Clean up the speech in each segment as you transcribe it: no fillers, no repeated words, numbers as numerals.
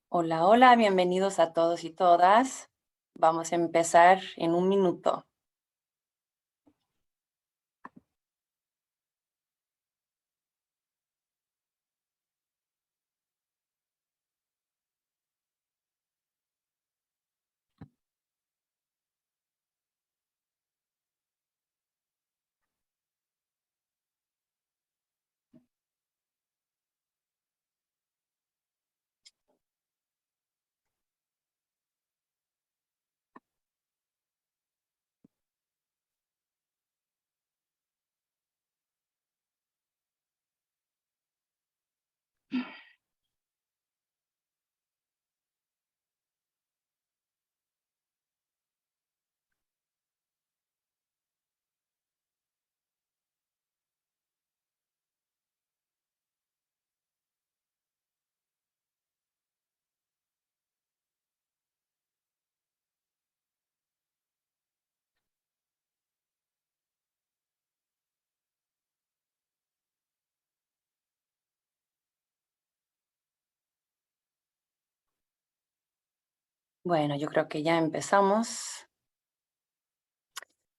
Hola, hola, bienvenidos a todos y todas. Vamos a empezar en un minuto. Bueno, yo creo que ya empezamos.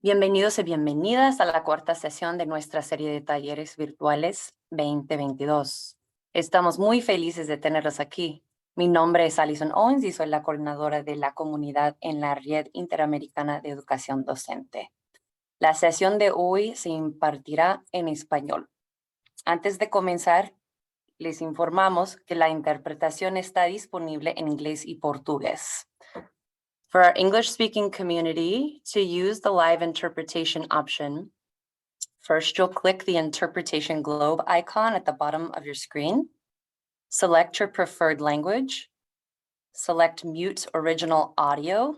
Bienvenidos y bienvenidas a la cuarta sesión de nuestra serie de talleres virtuales 2022. Estamos muy felices de tenerlos aquí. Mi nombre es Alison Owens y soy la coordinadora de la comunidad en la Red Interamericana de Educación Docente. La sesión de hoy se impartirá en español. Antes de comenzar, les informamos que la interpretación está disponible en inglés y portugués. For our English-speaking community, to use the live interpretation option, first you'll click the interpretation globe icon at the bottom of your screen, select your preferred language, select mute original audio,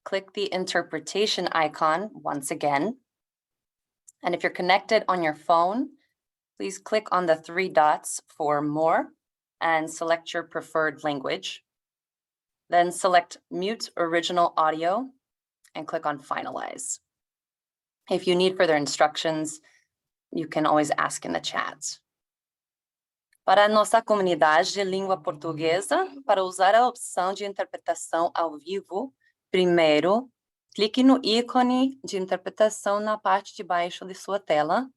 click the interpretation icon once again, and if you're connected on your phone, please click on the three dots for more and select your preferred language. Then select Mute Original Audio and click on Finalize. If you need further instructions, you can always ask in the chat. Para a nossa comunidade de língua portuguesa, para usar a opção de interpretação ao vivo, primeiro, clique no ícone de interpretação na parte de baixo de sua tela,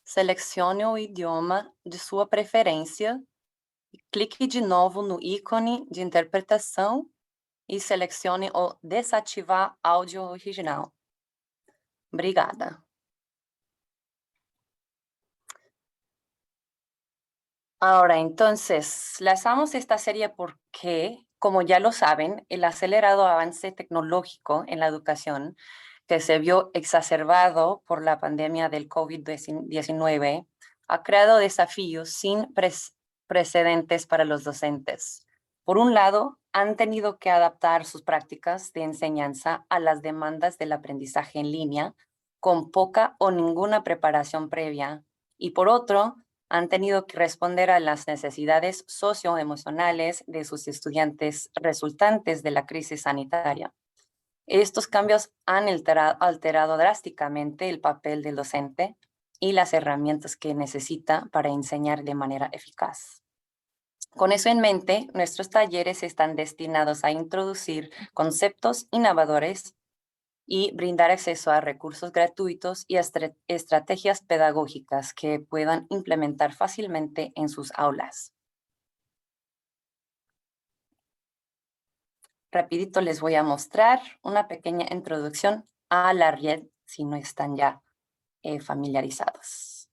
selecione o idioma de sua preferência e clique de novo no ícone de interpretação e selecione o desativar áudio original. Obrigada. Ahora, entonces, lanzamos esta serie porque, como ya lo saben, el acelerado avance tecnológico en la educación que se vio exacerbado por la pandemia del COVID-19 ha creado desafíos sin precedentes para los docentes. Por un lado, han tenido que adaptar sus prácticas de enseñanza a las demandas del aprendizaje en línea con poca o ninguna preparación previa. Y por otro, han tenido que responder a las necesidades socioemocionales de sus estudiantes resultantes de la crisis sanitaria. Estos cambios han alterado drásticamente el papel del docente y las herramientas que necesita para enseñar de manera eficaz. Con eso en mente, nuestros talleres están destinados a introducir conceptos innovadores y brindar acceso a recursos gratuitos y estrategias pedagógicas que puedan implementar fácilmente en sus aulas. Rapidito les voy a mostrar una pequeña introducción a la red si no están ya familiarizados.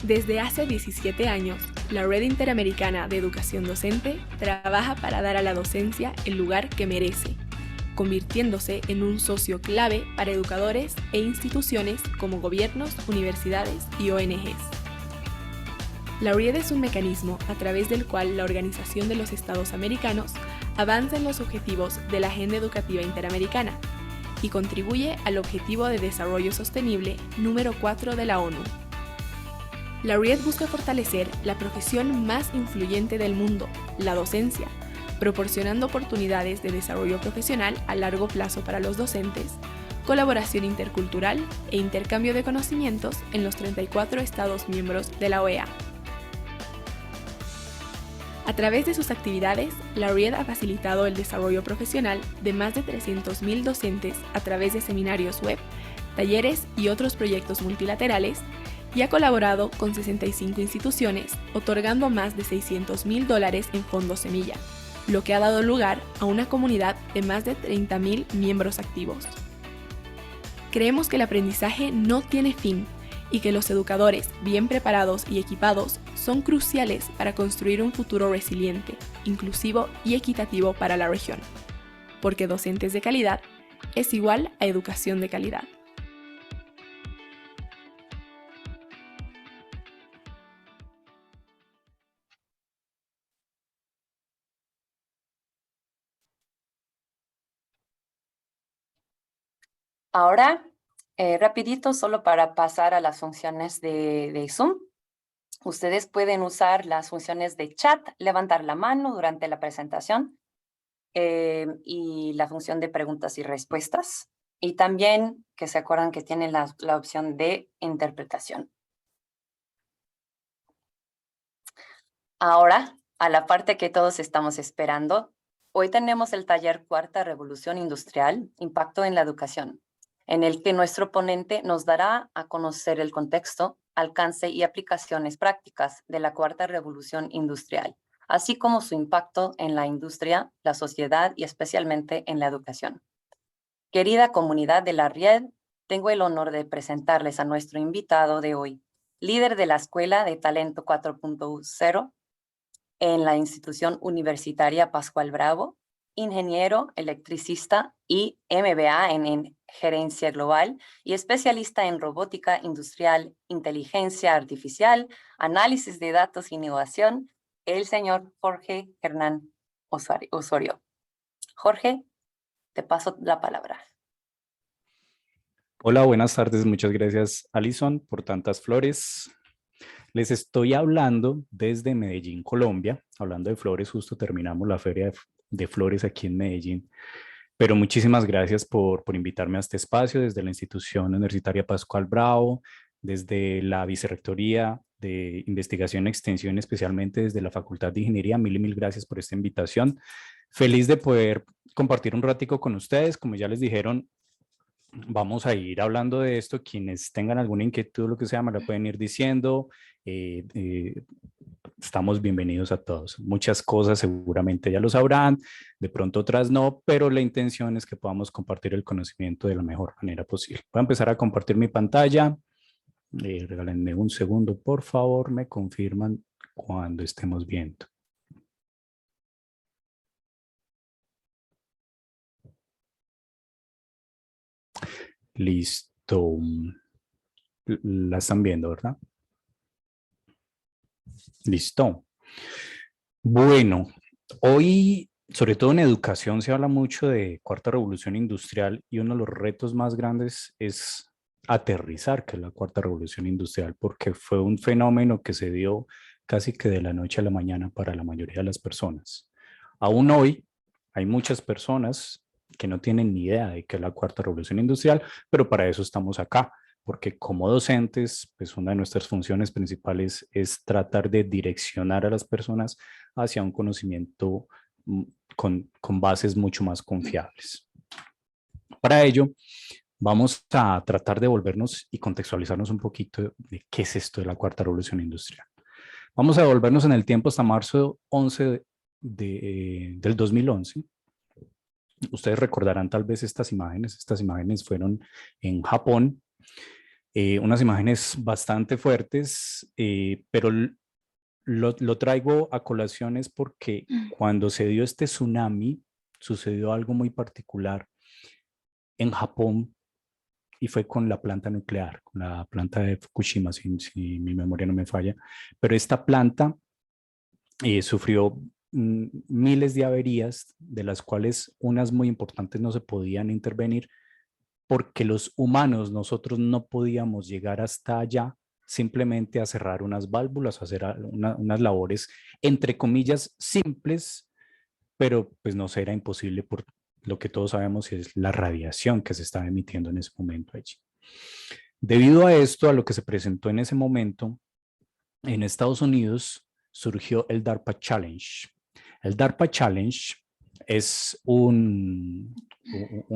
Desde hace 17 años, la Red Interamericana de Educación Docente trabaja para dar a la docencia el lugar que merece, convirtiéndose en un socio clave para educadores e instituciones como gobiernos, universidades y ONGs. La RIED es un mecanismo a través del cual la Organización de los Estados Americanos avanza en los objetivos de la Agenda Educativa Interamericana y contribuye al Objetivo de Desarrollo Sostenible número 4 de la ONU. La RIED busca fortalecer la profesión más influyente del mundo, la docencia, proporcionando oportunidades de desarrollo profesional a largo plazo para los docentes, colaboración intercultural e intercambio de conocimientos en los 34 Estados miembros de la OEA. A través de sus actividades, la RIED ha facilitado el desarrollo profesional de más de 300.000 docentes a través de seminarios web, talleres y otros proyectos multilaterales, y ha colaborado con 65 instituciones, otorgando más de $600.000 en fondos semilla, lo que ha dado lugar a una comunidad de más de 30.000 miembros activos. Creemos que el aprendizaje no tiene fin y que los educadores bien preparados y equipados son cruciales para construir un futuro resiliente, inclusivo y equitativo para la región, porque docentes de calidad es igual a educación de calidad. Ahora, rapidito, solo para pasar a las funciones de Zoom. Ustedes pueden usar las funciones de chat, levantar la mano durante la presentación y la función de preguntas y respuestas. Y también que se acuerdan que tienen la opción de interpretación. Ahora, a la parte que todos estamos esperando, hoy tenemos el taller Cuarta Revolución Industrial, Impacto en la Educación, en el que nuestro ponente nos dará a conocer el contexto, alcance y aplicaciones prácticas de la Cuarta Revolución Industrial, así como su impacto en la industria, la sociedad y especialmente en la educación. Querida comunidad de la RIED, tengo el honor de presentarles a nuestro invitado de hoy, líder de la Escuela de Talento 4.0 en la institución universitaria Pascual Bravo, ingeniero electricista y MBA en gerencia global y especialista en robótica industrial, inteligencia artificial, análisis de datos e innovación, el señor Jorge Hernán Osorio. Jorge, te paso la palabra. Hola, buenas tardes. Muchas gracias, Alison, por tantas flores. Les estoy hablando desde Medellín, Colombia. Hablando de flores, justo terminamos la feria de flores aquí en Medellín. Pero muchísimas gracias por invitarme a este espacio desde la institución universitaria Pascual Bravo, desde la Vicerrectoría de Investigación y Extensión, especialmente desde la Facultad de Ingeniería. Mil y mil gracias por esta invitación. Feliz de poder compartir un ratico con ustedes. Como ya les dijeron, vamos a ir hablando de esto. Quienes tengan alguna inquietud, lo que sea, me la pueden ir diciendo. Estamos bienvenidos a todos. Muchas cosas seguramente ya lo sabrán, de pronto otras no, pero la intención es que podamos compartir el conocimiento de la mejor manera posible. Voy a empezar a compartir mi pantalla. Regálenme un segundo, por favor, me confirman cuando estemos viendo. Listo. La están viendo, ¿verdad? Listo. Bueno, hoy, sobre todo en educación, se habla mucho de cuarta revolución industrial y uno de los retos más grandes es aterrizar, que es la cuarta revolución industrial, porque fue un fenómeno que se dio casi que de la noche a la mañana para la mayoría de las personas. Aún hoy hay muchas personas que no tienen ni idea de qué es la cuarta revolución industrial, pero para eso estamos acá, porque como docentes, pues una de nuestras funciones principales es tratar de direccionar a las personas hacia un conocimiento con bases mucho más confiables. Para ello, vamos a tratar de volvernos y contextualizarnos un poquito de qué es esto de la cuarta revolución industrial. Vamos a devolvernos en el tiempo hasta marzo 11 del 2011. Ustedes recordarán tal vez estas imágenes. Estas imágenes fueron en Japón. Unas imágenes bastante fuertes, pero lo traigo a colaciones porque cuando se dio este tsunami, sucedió algo muy particular en Japón y fue con la planta nuclear, con la planta de Fukushima, si mi memoria no me falla. Pero esta planta sufrió miles de averías, de las cuales unas muy importantes no se podían intervenir, porque los humanos, nosotros no podíamos llegar hasta allá simplemente a cerrar unas válvulas, a hacer unas labores, entre comillas, simples, pero pues nos era imposible lo que todos sabemos es la radiación que se estaba emitiendo en ese momento allí. Debido a esto, a lo que se presentó en ese momento, en Estados Unidos surgió el DARPA Challenge. El DARPA Challenge es un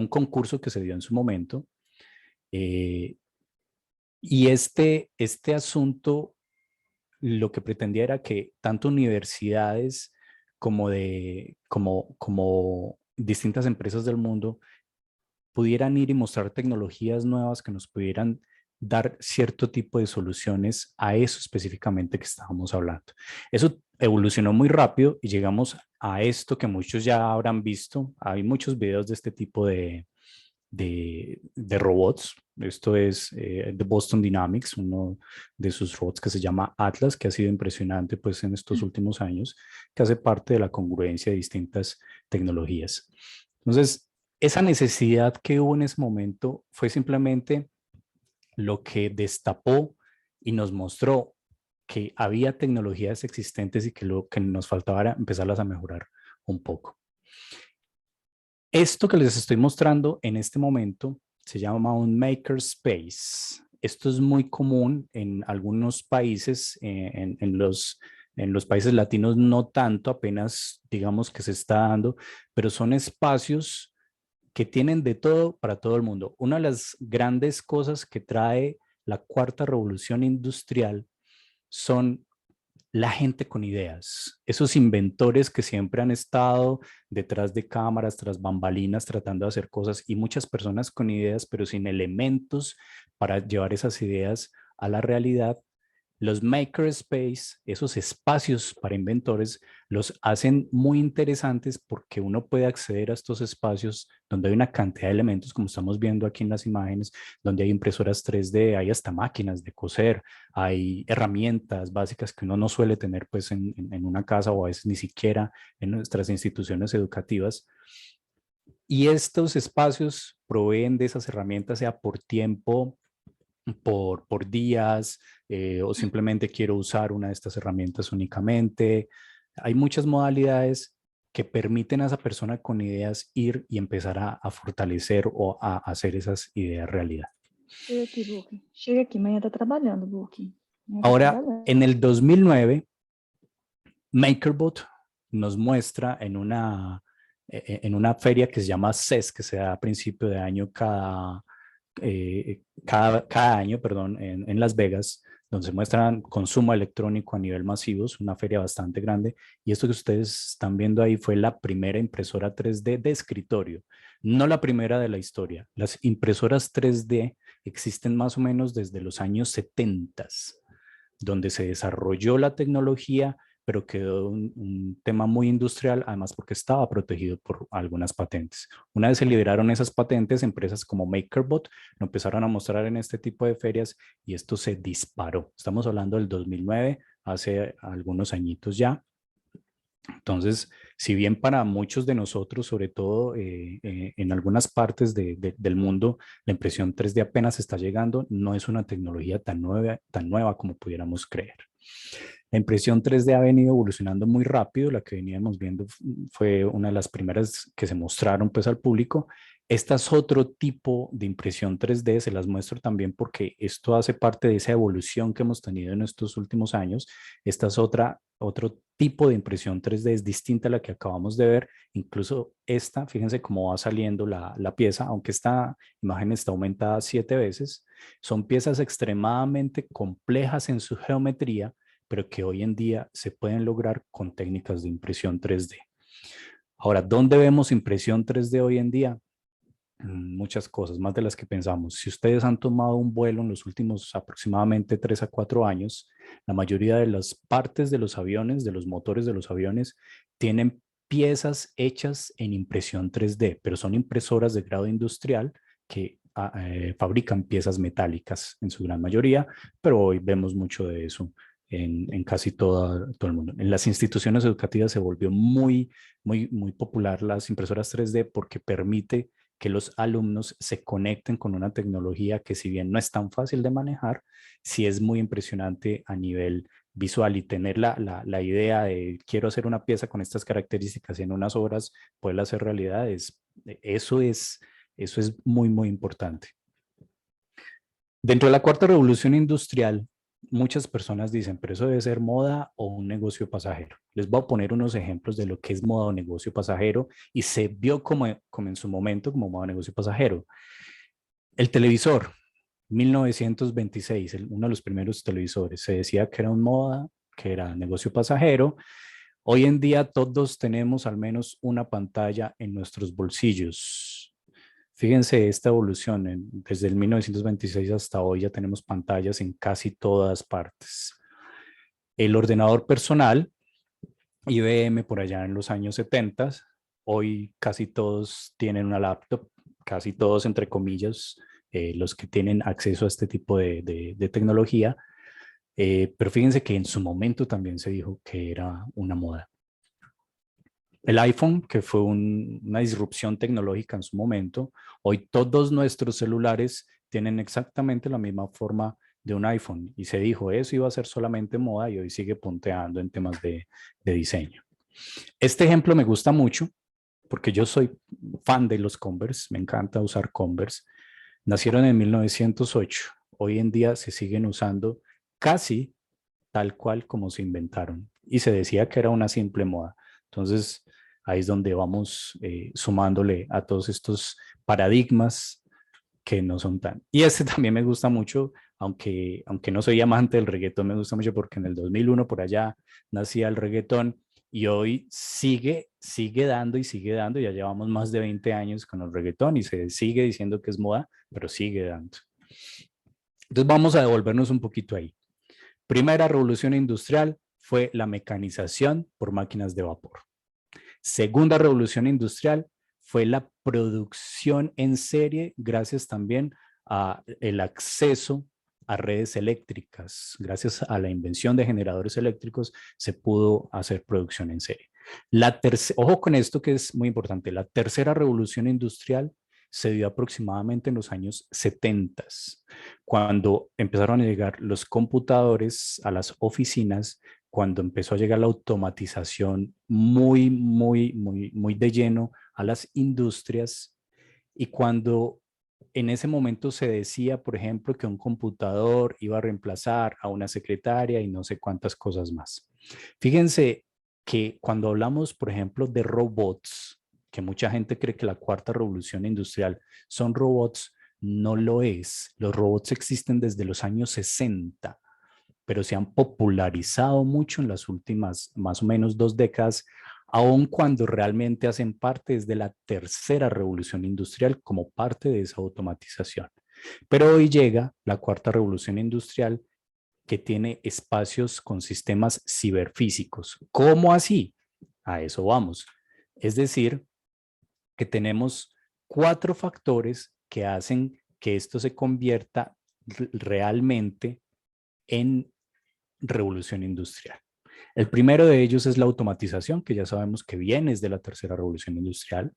concurso que se dio en su momento, y este asunto lo que pretendía era que tanto universidades como distintas empresas del mundo pudieran ir y mostrar tecnologías nuevas que nos pudieran dar cierto tipo de soluciones a eso específicamente que estábamos hablando. Eso evolucionó muy rápido y llegamos a esto que muchos ya habrán visto. Hay muchos videos de este tipo de robots. Esto es de Boston Dynamics, uno de sus robots que se llama Atlas, que ha sido impresionante pues en estos últimos años, que hace parte de la congruencia de distintas tecnologías. Entonces, esa necesidad que hubo en ese momento fue simplemente lo que destapó y nos mostró que había tecnologías existentes y que lo que nos faltaba era empezarlas a mejorar un poco. Esto que les estoy mostrando en este momento se llama un makerspace. Esto es muy común en algunos países, en los países latinos no tanto, apenas digamos que se está dando, pero son espacios que tienen de todo para todo el mundo. Una de las grandes cosas que trae la cuarta revolución industrial son la gente con ideas, esos inventores que siempre han estado detrás de cámaras, tras bambalinas, tratando de hacer cosas, y muchas personas con ideas, pero sin elementos para llevar esas ideas a la realidad. Los makerspace, esos espacios para inventores, los hacen muy interesantes porque uno puede acceder a estos espacios donde hay una cantidad de elementos, como estamos viendo aquí en las imágenes, donde hay impresoras 3D, hay hasta máquinas de coser, hay herramientas básicas que uno no suele tener pues en una casa, o a veces ni siquiera en nuestras instituciones educativas. Y estos espacios proveen de esas herramientas, sea por tiempo, por días, o simplemente quiero usar una de estas herramientas únicamente. Hay muchas modalidades que permiten a esa persona con ideas ir y empezar a fortalecer o a hacer esas ideas realidad. Chega aqui, Book. Chega aqui, amanhã tá trabalhando, Book. Ahora, en el 2009, MakerBot nos muestra en una feria que se llama CES, que se da a principio de año cada año, perdón, en Las Vegas, donde se muestran consumo electrónico a nivel masivo. Es una feria bastante grande, y esto que ustedes están viendo ahí fue la primera impresora 3D de escritorio, no la primera de la historia. Las impresoras 3D existen más o menos desde los años 70, donde se desarrolló la tecnología, pero quedó un tema muy industrial, además porque estaba protegido por algunas patentes. Una vez se liberaron esas patentes, empresas como MakerBot lo empezaron a mostrar en este tipo de ferias, y esto se disparó. Estamos hablando del 2009, hace algunos añitos ya. Entonces, si bien para muchos de nosotros, sobre todo en algunas partes del mundo, la impresión 3D apenas está llegando, no es una tecnología tan nueva como pudiéramos creer. La impresión 3D ha venido evolucionando muy rápido. La que veníamos viendo fue una de las primeras que se mostraron pues al público. Esta es otro tipo de impresión 3D, se las muestro también porque esto hace parte de esa evolución que hemos tenido en estos últimos años. Esta es otro tipo de impresión 3D, es distinta a la que acabamos de ver. Incluso esta, fíjense cómo va saliendo la pieza, aunque esta imagen está aumentada 7 veces. Son piezas extremadamente complejas en su geometría, pero que hoy en día se pueden lograr con técnicas de impresión 3D. Ahora, ¿dónde vemos impresión 3D hoy en día? Muchas cosas, más de las que pensamos. Si ustedes han tomado un vuelo en los últimos aproximadamente 3 a 4 años, la mayoría de las partes de los aviones, de los motores de los aviones, tienen piezas hechas en impresión 3D, pero son impresoras de grado industrial que fabrican piezas metálicas en su gran mayoría, pero hoy vemos mucho de eso en casi todo el mundo. En las instituciones educativas se volvió muy popular las impresoras 3D porque permite que los alumnos se conecten con una tecnología que, si bien no es tan fácil de manejar, sí es muy impresionante a nivel visual, y tener la idea de quiero hacer una pieza con estas características y en unas horas poderla hacer realidad es Eso es muy, muy importante. Dentro de la cuarta revolución industrial, muchas personas dicen, pero eso debe ser moda o un negocio pasajero. Les voy a poner unos ejemplos de lo que es moda o negocio pasajero y se vio como en su momento como moda o negocio pasajero. El televisor, 1926, uno de los primeros televisores, se decía que era un moda, que era negocio pasajero. Hoy en día todos tenemos al menos una pantalla en nuestros bolsillos. Fíjense esta evolución, desde el 1926 hasta hoy ya tenemos pantallas en casi todas partes. El ordenador personal, IBM por allá en los años 70, hoy casi todos tienen una laptop, casi todos entre comillas, los que tienen acceso a este tipo de tecnología, pero fíjense que en su momento también se dijo que era una moda. El iPhone, que fue una disrupción tecnológica en su momento, hoy todos nuestros celulares tienen exactamente la misma forma de un iPhone y se dijo eso iba a ser solamente moda y hoy sigue punteando en temas de diseño. Este ejemplo me gusta mucho porque yo soy fan de los Converse, me encanta usar Converse. Nacieron en 1908, hoy en día se siguen usando casi tal cual como se inventaron y se decía que era una simple moda. Entonces, ahí es donde vamos sumándole a todos estos paradigmas que no son tan. Y este también me gusta mucho, aunque no soy amante del reggaetón, me gusta mucho porque en el 2001 por allá nacía el reggaetón y hoy sigue dando y sigue dando. Ya llevamos más de 20 años con el reggaetón y se sigue diciendo que es moda, pero sigue dando. Entonces vamos a devolvernos un poquito ahí. Primera revolución industrial fue la mecanización por máquinas de vapor. Segunda revolución industrial fue la producción en serie gracias también al acceso a redes eléctricas. Gracias a la invención de generadores eléctricos se pudo hacer producción en serie. Ojo con esto que es muy importante. La tercera revolución industrial se dio aproximadamente en los años 70, cuando empezaron a llegar los computadores a las oficinas, cuando empezó a llegar la automatización muy de lleno a las industrias y cuando en ese momento se decía, por ejemplo, que un computador iba a reemplazar a una secretaria y no sé cuántas cosas más. Fíjense que cuando hablamos, por ejemplo, de robots, que mucha gente cree que la cuarta revolución industrial son robots, no lo es. Los robots existen desde los años 60, pero se han popularizado mucho en las últimas más o menos 2 décadas, aun cuando realmente hacen parte desde la tercera revolución industrial como parte de esa automatización. Pero hoy llega la cuarta revolución industrial que tiene espacios con sistemas ciberfísicos. ¿Cómo así? A eso vamos. Es decir, que tenemos 4 factores que hacen que esto se convierta realmente en revolución industrial. El primero de ellos es la automatización, que ya sabemos que viene desde la tercera revolución industrial.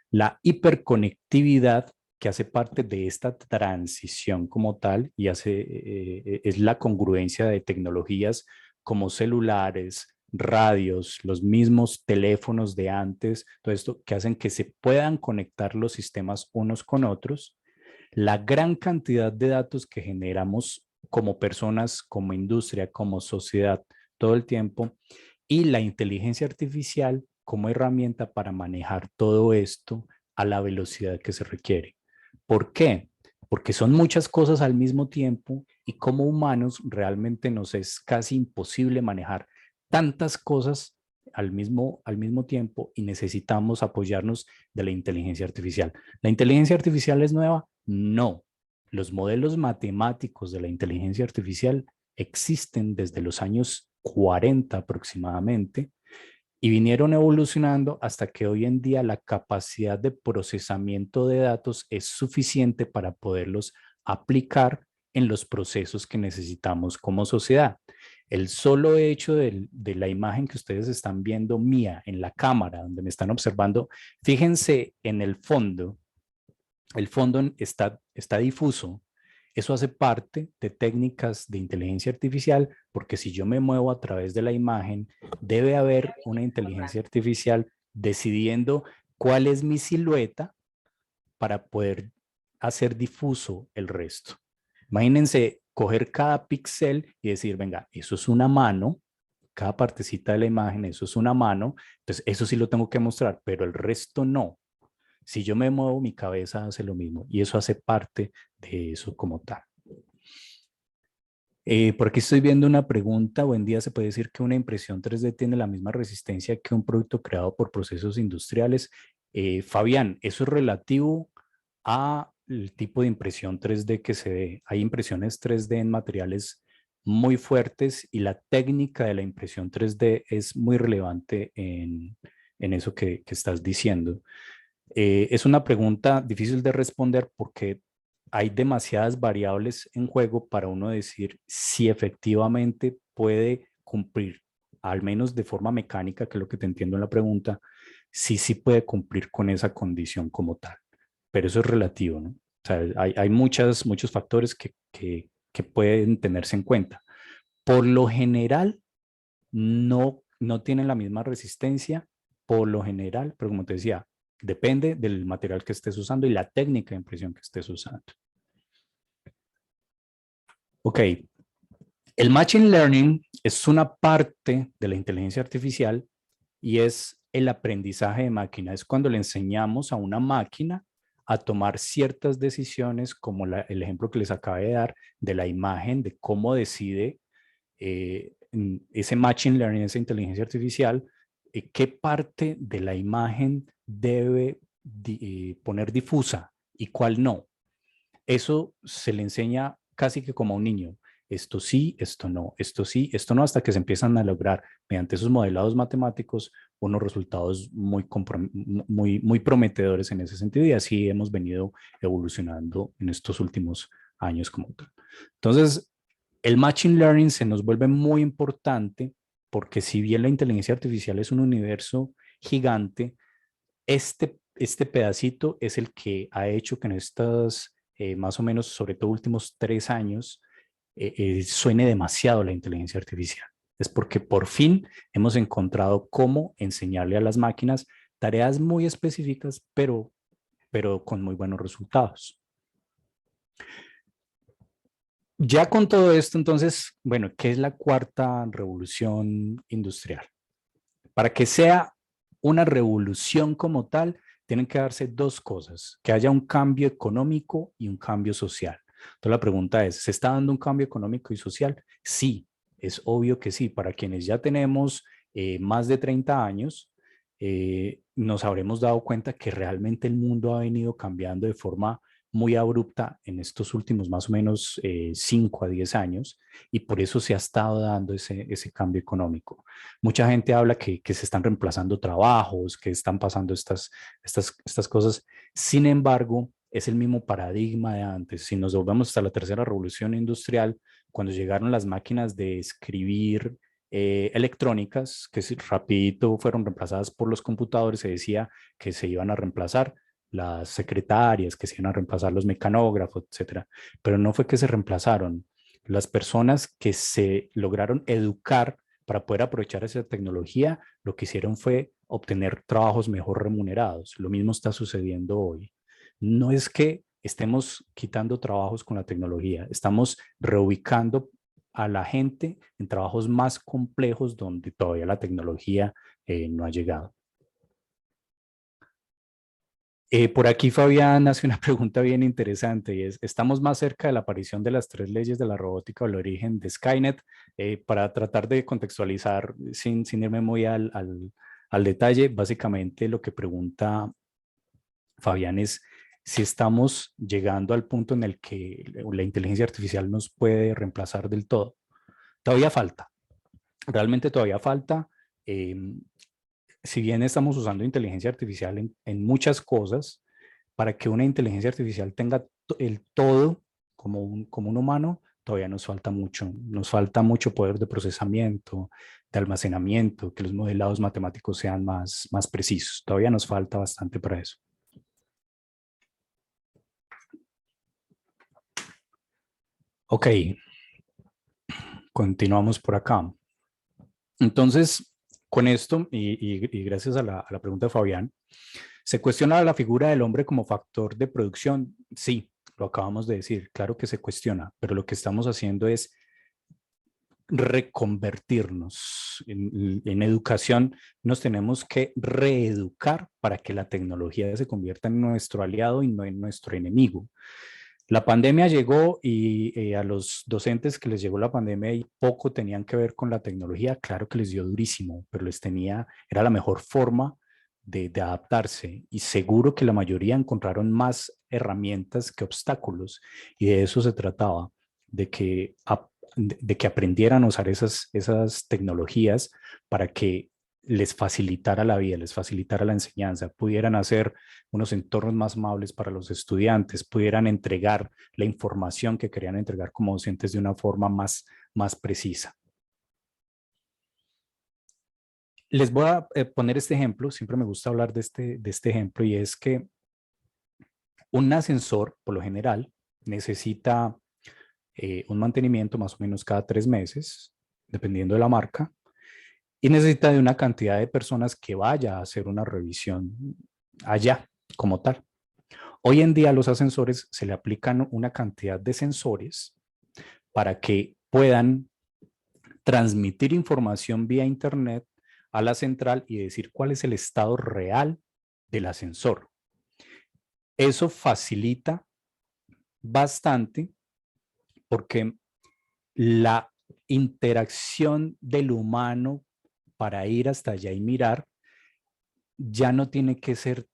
La hiperconectividad, que hace parte de esta transición como tal y es la congruencia de tecnologías como celulares, radios, los mismos teléfonos de antes, todo esto que hacen que se puedan conectar los sistemas unos con otros. La gran cantidad de datos que generamos como personas, como industria, como sociedad todo el tiempo y la inteligencia artificial como herramienta para manejar todo esto a la velocidad que se requiere. ¿Por qué? Porque son muchas cosas al mismo tiempo y como humanos realmente nos es casi imposible manejar tantas cosas al mismo tiempo y necesitamos apoyarnos de la inteligencia artificial. ¿La inteligencia artificial es nueva? No. Los modelos matemáticos de la inteligencia artificial existen desde los años 40 aproximadamente y vinieron evolucionando hasta que hoy en día la capacidad de procesamiento de datos es suficiente para poderlos aplicar en los procesos que necesitamos como sociedad. El solo hecho de la imagen que ustedes están viendo mía en la cámara, donde me están observando, fíjense en el fondo está difuso. Eso hace parte de técnicas de inteligencia artificial, porque si yo me muevo a través de la imagen, debe haber una inteligencia artificial decidiendo cuál es mi silueta para poder hacer difuso el resto. Imagínense coger cada píxel y decir, venga, eso es una mano, cada partecita de la imagen, eso es una mano, entonces eso sí lo tengo que mostrar, pero el resto no. Si yo me muevo, mi cabeza hace lo mismo y eso hace parte de eso como tal. Por aquí estoy viendo una pregunta. Buen día, ¿se puede decir que una impresión 3D tiene la misma resistencia que un producto creado por procesos industriales? Fabián, eso es relativo a el tipo de impresión 3D que se dé. Hay impresiones 3D en materiales muy fuertes y la técnica de la impresión 3D es muy relevante en eso que estás diciendo. Es una pregunta difícil de responder porque hay demasiadas variables en juego para uno decir si efectivamente puede cumplir, al menos de forma mecánica, que es lo que te entiendo en la pregunta, si sí puede cumplir con esa condición como tal. Pero eso es relativo, ¿no? O sea, hay muchos factores que pueden tenerse en cuenta. Por lo general, no tienen la misma resistencia, por lo general, pero como te decía, depende del material que estés usando y la técnica de impresión que estés usando. Ok, el Machine Learning es una parte de la inteligencia artificial y es el aprendizaje de máquina. Es cuando le enseñamos a una máquina a tomar ciertas decisiones, como el ejemplo que les acabé de dar de la imagen, de cómo decide ese Machine Learning, esa inteligencia artificial, qué parte de la imagen debe poner difusa y cuál no. Eso se le enseña casi que como a un niño. Esto sí, esto no, esto sí, esto no, hasta que se empiezan a lograr mediante esos modelados matemáticos unos resultados muy prometedores en ese sentido y así hemos venido evolucionando en estos últimos años como tal. Entonces, el Machine Learning se nos vuelve muy importante porque si bien la inteligencia artificial es un universo gigante, este pedacito es el que ha hecho que en estas más o menos, sobre todo últimos 3 años, suene demasiado la inteligencia artificial. Es porque por fin hemos encontrado cómo enseñarle a las máquinas tareas muy específicas, pero con muy buenos resultados. Ya con todo esto, entonces, bueno, ¿qué es la cuarta revolución industrial? Para que sea una revolución como tal, tienen que darse dos cosas, que haya un cambio económico y un cambio social. Entonces la pregunta es, ¿se está dando un cambio económico y social? Sí, es obvio que sí. Para quienes ya tenemos más de 30 años, nos habremos dado cuenta que realmente el mundo ha venido cambiando de forma muy abrupta en estos últimos más o menos 5 a 10 años y por eso se ha estado dando ese cambio económico. Mucha gente habla que se están reemplazando trabajos, que están pasando estas cosas. Sin embargo, es el mismo paradigma de antes. Si nos volvemos hasta la tercera revolución industrial, cuando llegaron las máquinas de escribir electrónicas, que rapidito fueron reemplazadas por los computadores, se decía que se iban a reemplazar las secretarias, que se iban a reemplazar los mecanógrafos, etcétera. Pero no fue que se reemplazaron. Las personas que se lograron educar para poder aprovechar esa tecnología, lo que hicieron fue obtener trabajos mejor remunerados. Lo mismo está sucediendo hoy. No es que estemos quitando trabajos con la tecnología, estamos reubicando a la gente en trabajos más complejos donde todavía la tecnología no ha llegado. Por aquí Fabián hace una pregunta bien interesante y es, ¿estamos más cerca de la aparición de las 3 leyes de la robótica o el origen de Skynet? Para tratar de contextualizar sin irme muy al detalle, básicamente lo que pregunta Fabián es si estamos llegando al punto en el que la inteligencia artificial nos puede reemplazar del todo. Todavía falta, realmente todavía falta. Si bien estamos usando inteligencia artificial en muchas cosas, para que una inteligencia artificial tenga el todo como un humano, todavía nos falta mucho poder de procesamiento, de almacenamiento, que los modelados matemáticos sean más precisos. Todavía nos falta bastante para eso. Ok, continuamos por acá. Entonces, con esto, y gracias a la pregunta de Fabián, ¿se cuestiona la figura del hombre como factor de producción? Sí, lo acabamos de decir, claro que se cuestiona, pero lo que estamos haciendo es reconvertirnos. En educación nos tenemos que reeducar para que la tecnología se convierta en nuestro aliado y no en nuestro enemigo. La pandemia llegó y a los docentes que les llegó la pandemia y poco tenían que ver con la tecnología, claro que les dio durísimo, pero era la mejor forma de adaptarse y seguro que la mayoría encontraron más herramientas que obstáculos y de eso se trataba, de que aprendieran a usar esas tecnologías para que les facilitara la vida, les facilitara la enseñanza, pudieran hacer unos entornos más amables para los estudiantes, pudieran entregar la información que querían entregar como docentes de una forma más precisa. Les voy a poner este ejemplo, siempre me gusta hablar de este ejemplo, y es que un ascensor, por lo general, necesita un mantenimiento más o menos cada 3 meses, dependiendo de la marca, y necesita de una cantidad de personas que vaya a hacer una revisión allá como tal. Hoy en día a los ascensores se le aplican una cantidad de sensores para que puedan transmitir información vía internet a la central y decir cuál es el estado real del ascensor. Eso facilita bastante porque la interacción del humano para ir hasta allá y mirar ya no tiene que ser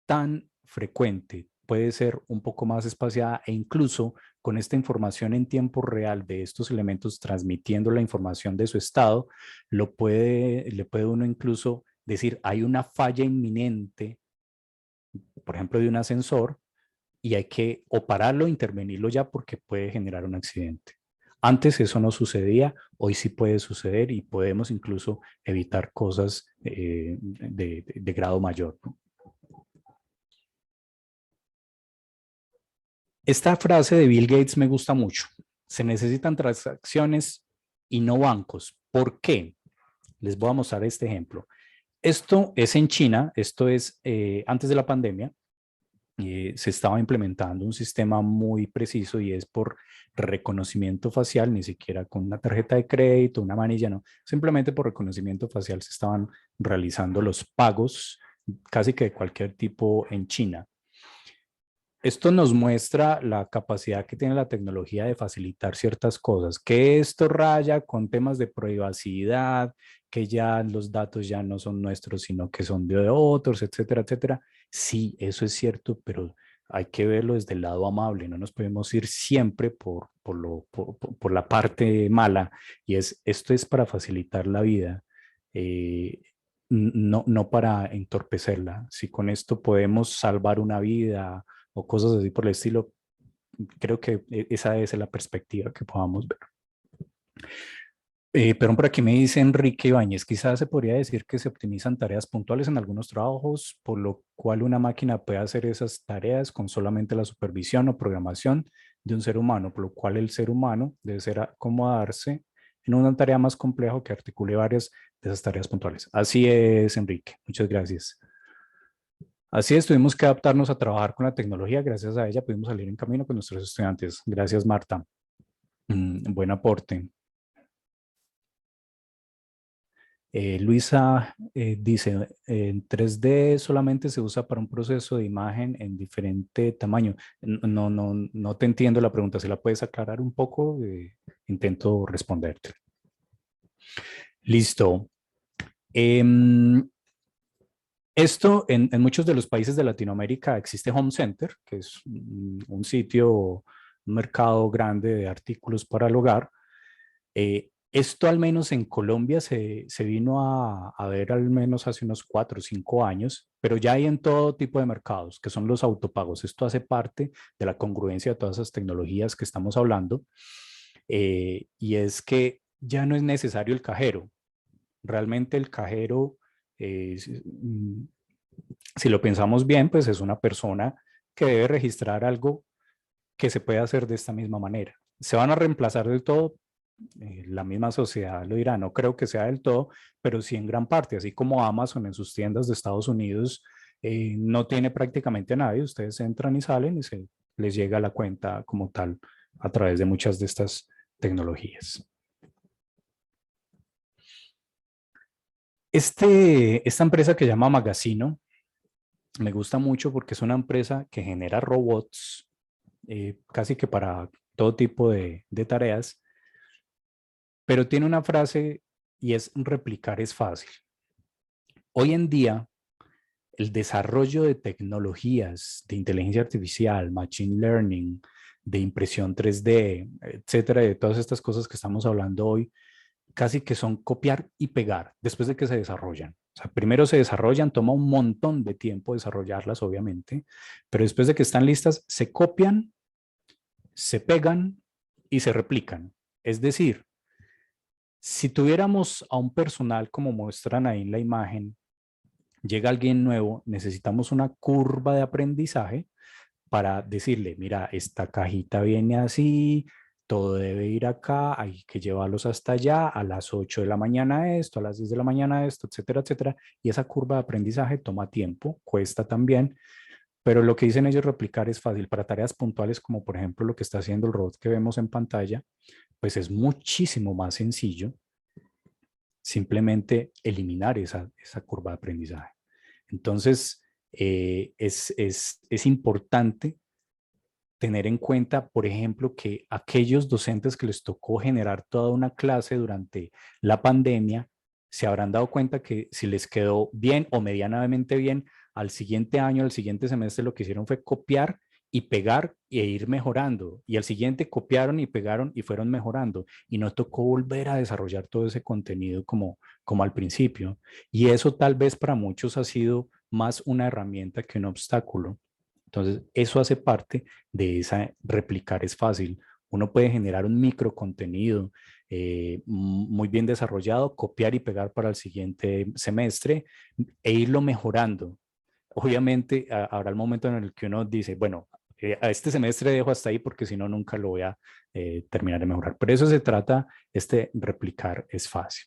tan frecuente, puede ser un poco más espaciada e incluso con esta información en tiempo real de estos elementos transmitiendo la información de su estado, le puede uno incluso decir hay una falla inminente, por ejemplo de un ascensor, y hay que o pararlo, intervenirlo ya porque puede generar un accidente. Antes eso no sucedía, hoy sí puede suceder y podemos incluso evitar cosas de grado mayor, ¿no? Esta frase de Bill Gates me gusta mucho. Se necesitan transacciones y no bancos. ¿Por qué? Les voy a mostrar este ejemplo. Esto es en China, esto es antes de la pandemia. Se estaba implementando un sistema muy preciso y es por reconocimiento facial, ni siquiera con una tarjeta de crédito, una manilla, no. Simplemente por reconocimiento facial se estaban realizando los pagos casi que de cualquier tipo en China. Esto nos muestra la capacidad que tiene la tecnología de facilitar ciertas cosas, que esto raya con temas de privacidad, que ya los datos ya no son nuestros, sino que son de otros, etcétera, etcétera. Sí, eso es cierto, pero hay que verlo desde el lado amable, no nos podemos ir siempre por la parte mala, y esto es para facilitar la vida, no para entorpecerla. Si con esto podemos salvar una vida o cosas así por el estilo, creo que esa es la perspectiva que podamos ver. Pero por aquí me dice Enrique Ibáñez, quizás se podría decir que se optimizan tareas puntuales en algunos trabajos, por lo cual una máquina puede hacer esas tareas con solamente la supervisión o programación de un ser humano, por lo cual el ser humano debe ser acomodarse en una tarea más compleja que articule varias de esas tareas puntuales. Así es, Enrique. Muchas gracias. Así es, tuvimos que adaptarnos a trabajar con la tecnología. Gracias a ella pudimos salir en camino con nuestros estudiantes. Gracias, Marta. Buen aporte. Luisa dice, en 3D solamente se usa para un proceso de imagen en diferente tamaño. No te entiendo la pregunta. ¿Se la puedes aclarar un poco? Intento responderte. Listo. Esto en muchos de los países de Latinoamérica existe Home Center, que es un sitio, un mercado grande de artículos para el hogar. Esto al menos en Colombia se vino a ver al menos hace unos 4 o 5 años, pero ya hay en todo tipo de mercados, que son los autopagos. Esto hace parte de la congruencia de todas esas tecnologías que estamos hablando, y es que ya no es necesario el cajero. Realmente el cajero, si lo pensamos bien, pues es una persona que debe registrar algo que se puede hacer de esta misma manera. ¿Se van a reemplazar del todo? La misma sociedad lo dirá, no creo que sea del todo, pero sí en gran parte, así como Amazon en sus tiendas de Estados Unidos no tiene prácticamente a nadie, ustedes entran y salen y se les llega la cuenta como tal a través de muchas de estas tecnologías. Esta empresa que se llama Magazino me gusta mucho porque es una empresa que genera robots casi que para todo tipo de tareas, pero tiene una frase y es replicar es fácil. Hoy en día, el desarrollo de tecnologías de inteligencia artificial, machine learning, de impresión 3D, etcétera, de todas estas cosas que estamos hablando hoy, casi que son copiar y pegar después de que se desarrollan. O sea, primero se desarrollan, toma un montón de tiempo desarrollarlas, obviamente, pero después de que están listas, se copian, se pegan y se replican. Es decir, si tuviéramos a un personal como muestran ahí en la imagen, llega alguien nuevo, necesitamos una curva de aprendizaje para decirle, mira, esta cajita viene así, todo debe ir acá, hay que llevarlos hasta allá, a las 8 de la mañana esto, a las 10 de la mañana esto, etcétera, etcétera. Y esa curva de aprendizaje toma tiempo, cuesta también, pero lo que dicen ellos replicar es fácil. Para tareas puntuales como por ejemplo lo que está haciendo el robot que vemos en pantalla, pues es muchísimo más sencillo simplemente eliminar esa curva de aprendizaje. Entonces, es importante tener en cuenta, por ejemplo, que aquellos docentes que les tocó generar toda una clase durante la pandemia, se habrán dado cuenta que si les quedó bien o medianamente bien, al siguiente año, al siguiente semestre, lo que hicieron fue copiar y pegar e ir mejorando. Y al siguiente copiaron y pegaron y fueron mejorando. Y no tocó volver a desarrollar todo ese contenido como al principio. Y eso tal vez para muchos ha sido más una herramienta que un obstáculo. Entonces, eso hace parte de esa replicar es fácil. Uno puede generar un micro contenido muy bien desarrollado, copiar y pegar para el siguiente semestre e irlo mejorando. Obviamente, habrá el momento en el que uno dice, bueno, a este semestre dejo hasta ahí porque si no, nunca lo voy a terminar de mejorar. Pero eso se trata, replicar es fácil.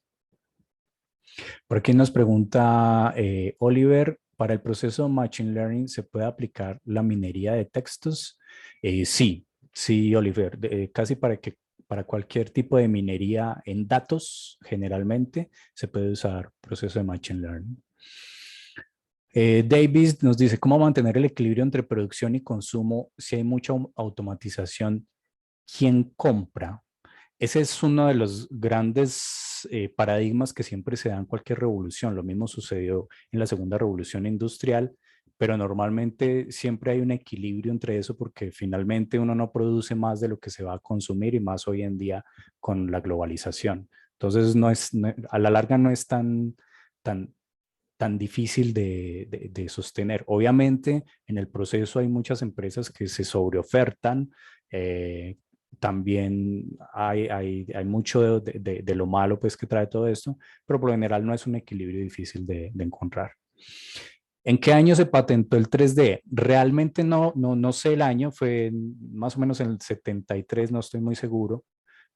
Por aquí nos pregunta Oliver, ¿para el proceso de Machine Learning se puede aplicar la minería de textos? Sí, sí, Oliver, casi para cualquier tipo de minería en datos, generalmente se puede usar proceso de Machine Learning. Davis nos dice, ¿cómo mantener el equilibrio entre producción y consumo si hay mucha automatización? ¿Quién compra? Ese es uno de los grandes paradigmas que siempre se da en cualquier revolución. Lo mismo sucedió en la segunda revolución industrial, pero normalmente siempre hay un equilibrio entre eso porque finalmente uno no produce más de lo que se va a consumir y más hoy en día con la globalización. Entonces, a la larga no es tan, tan difícil de sostener. Obviamente, en el proceso hay muchas empresas que se sobreofertan. También hay mucho de lo malo pues, que trae todo esto, pero por lo general no es un equilibrio difícil de encontrar. ¿En qué año se patentó el 3D? Realmente no sé el año, fue más o menos en el 73, no estoy muy seguro,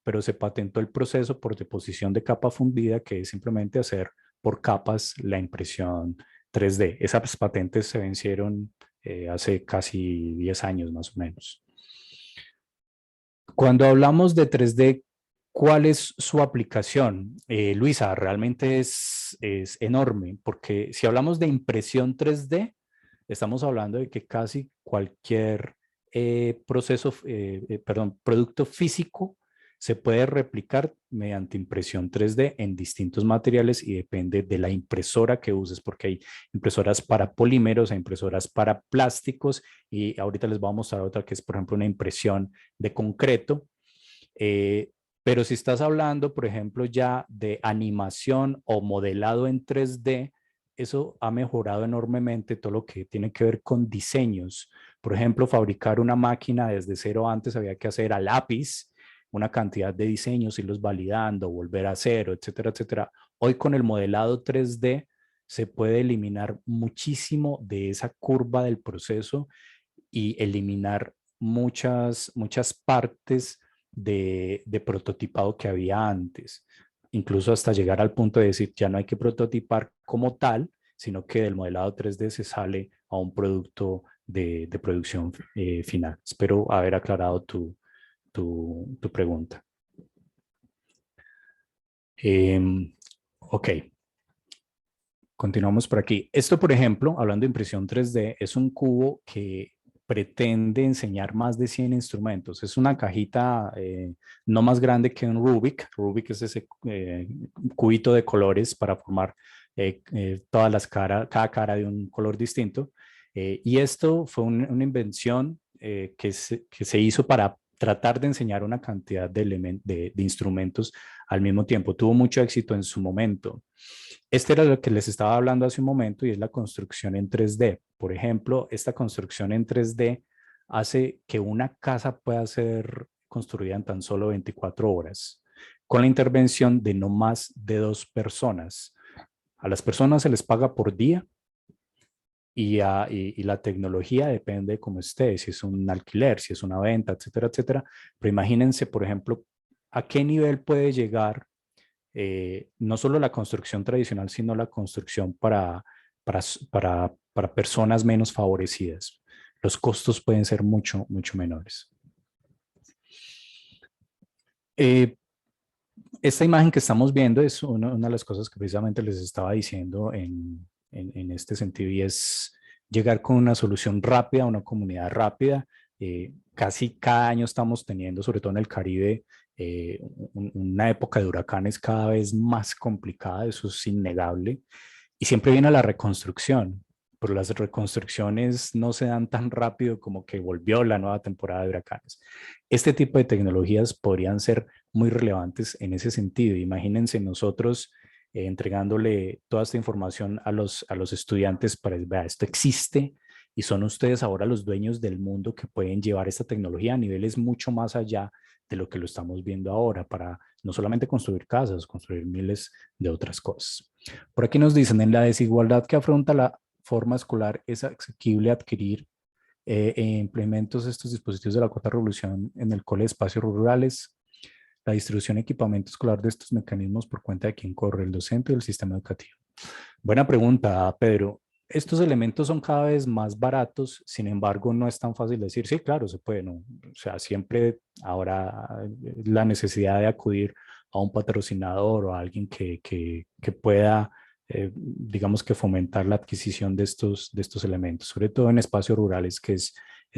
pero se patentó el proceso por deposición de capa fundida, que es simplemente hacer por capas la impresión 3D. Esas patentes se vencieron hace casi 10 años más o menos. Cuando hablamos de 3D, ¿cuál es su aplicación? Luisa, realmente es enorme, porque si hablamos de impresión 3D, estamos hablando de que casi cualquier producto físico se puede replicar mediante impresión 3D en distintos materiales y depende de la impresora que uses, porque hay impresoras para polímeros, hay impresoras para plásticos y ahorita les voy a mostrar otra que es, por ejemplo, una impresión de concreto. Pero si estás hablando, por ejemplo, ya de animación o modelado en 3D, eso ha mejorado enormemente todo lo que tiene que ver con diseños. Por ejemplo, fabricar una máquina desde cero antes había que hacer a lápiz una cantidad de diseños, irlos validando, volver a cero, etcétera, etcétera. Hoy con el modelado 3D se puede eliminar muchísimo de esa curva del proceso y eliminar muchas partes de prototipado que había antes, incluso hasta llegar al punto de decir ya no hay que prototipar como tal, sino que del modelado 3D se sale a un producto de producción final. Espero haber aclarado tu pregunta. Ok, continuamos por aquí. Esto, por ejemplo, hablando de impresión 3D, es un cubo que pretende enseñar más de 100 instrumentos. Es una cajita no más grande que un Rubik. Rubik es ese cubito de colores para formar todas las caras, cada cara de un color distinto. Y esto fue una invención que se hizo para tratar de enseñar una cantidad de instrumentos al mismo tiempo. Tuvo mucho éxito en su momento. Este era lo que les estaba hablando hace un momento y es la construcción en 3D. Por ejemplo, esta construcción en 3D hace que una casa pueda ser construida en tan solo 24 horas, con la intervención de no más de 2 personas. A las personas se les paga por día y la tecnología depende de cómo esté, si es un alquiler, si es una venta, etcétera, etcétera. Pero imagínense, por ejemplo, a qué nivel puede llegar no solo la construcción tradicional, sino la construcción para personas menos favorecidas. Los costos pueden ser mucho, mucho menores. Esta imagen que estamos viendo es una de las cosas que precisamente les estaba diciendo en este sentido, y es llegar con una solución rápida a una comunidad rápida. Casi cada año estamos teniendo, sobre todo en el Caribe, una época de huracanes cada vez más complicada, eso es innegable, y siempre viene la reconstrucción, pero las reconstrucciones no se dan tan rápido como que volvió la nueva temporada de huracanes. Este tipo de tecnologías podrían ser muy relevantes en ese sentido. Imagínense nosotros entregándole toda esta información a los estudiantes para decir, vea, esto existe y son ustedes ahora los dueños del mundo que pueden llevar esta tecnología a niveles mucho más allá de lo que lo estamos viendo ahora, para no solamente construir casas, construir miles de otras cosas. Por aquí nos dicen, en la desigualdad que afronta la forma escolar, es asequible adquirir implementos estos dispositivos de la cuarta revolución en el cole de espacios rurales. La distribución de equipamiento escolar de estos mecanismos por cuenta de quién corre, el docente o el sistema educativo. Buena pregunta, Pedro. Estos elementos son cada vez más baratos, sin embargo, no es tan fácil decir, sí, claro, se puede, ¿no? O sea, siempre ahora la necesidad de acudir a un patrocinador o a alguien que pueda, digamos que fomentar la adquisición de estos elementos, sobre todo en espacios rurales, que es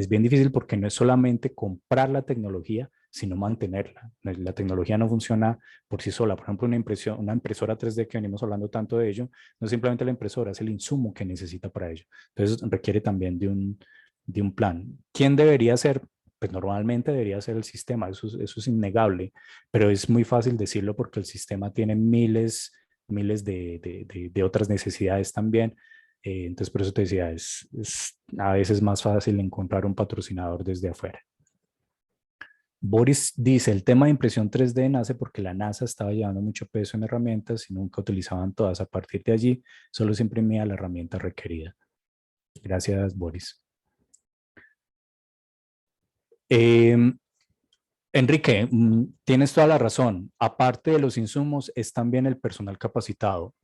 bien difícil porque no es solamente comprar la tecnología, sino mantenerla. La tecnología no funciona por sí sola. Por ejemplo, una impresora 3D que venimos hablando tanto de ello, no es simplemente la impresora, es el insumo que necesita para ello. Entonces requiere también de un plan. ¿Quién debería ser? Pues normalmente debería ser el sistema, eso es innegable, pero es muy fácil decirlo porque el sistema tiene miles de otras necesidades también. Entonces por eso te decía, es a veces más fácil encontrar un patrocinador desde afuera. Boris dice, el tema de impresión 3D nace porque la NASA estaba llevando mucho peso en herramientas y nunca utilizaban todas. A partir de allí, solo se imprimía la herramienta requerida. Gracias, Boris. Enrique, tienes toda la razón. Aparte de los insumos, es también el personal capacitado.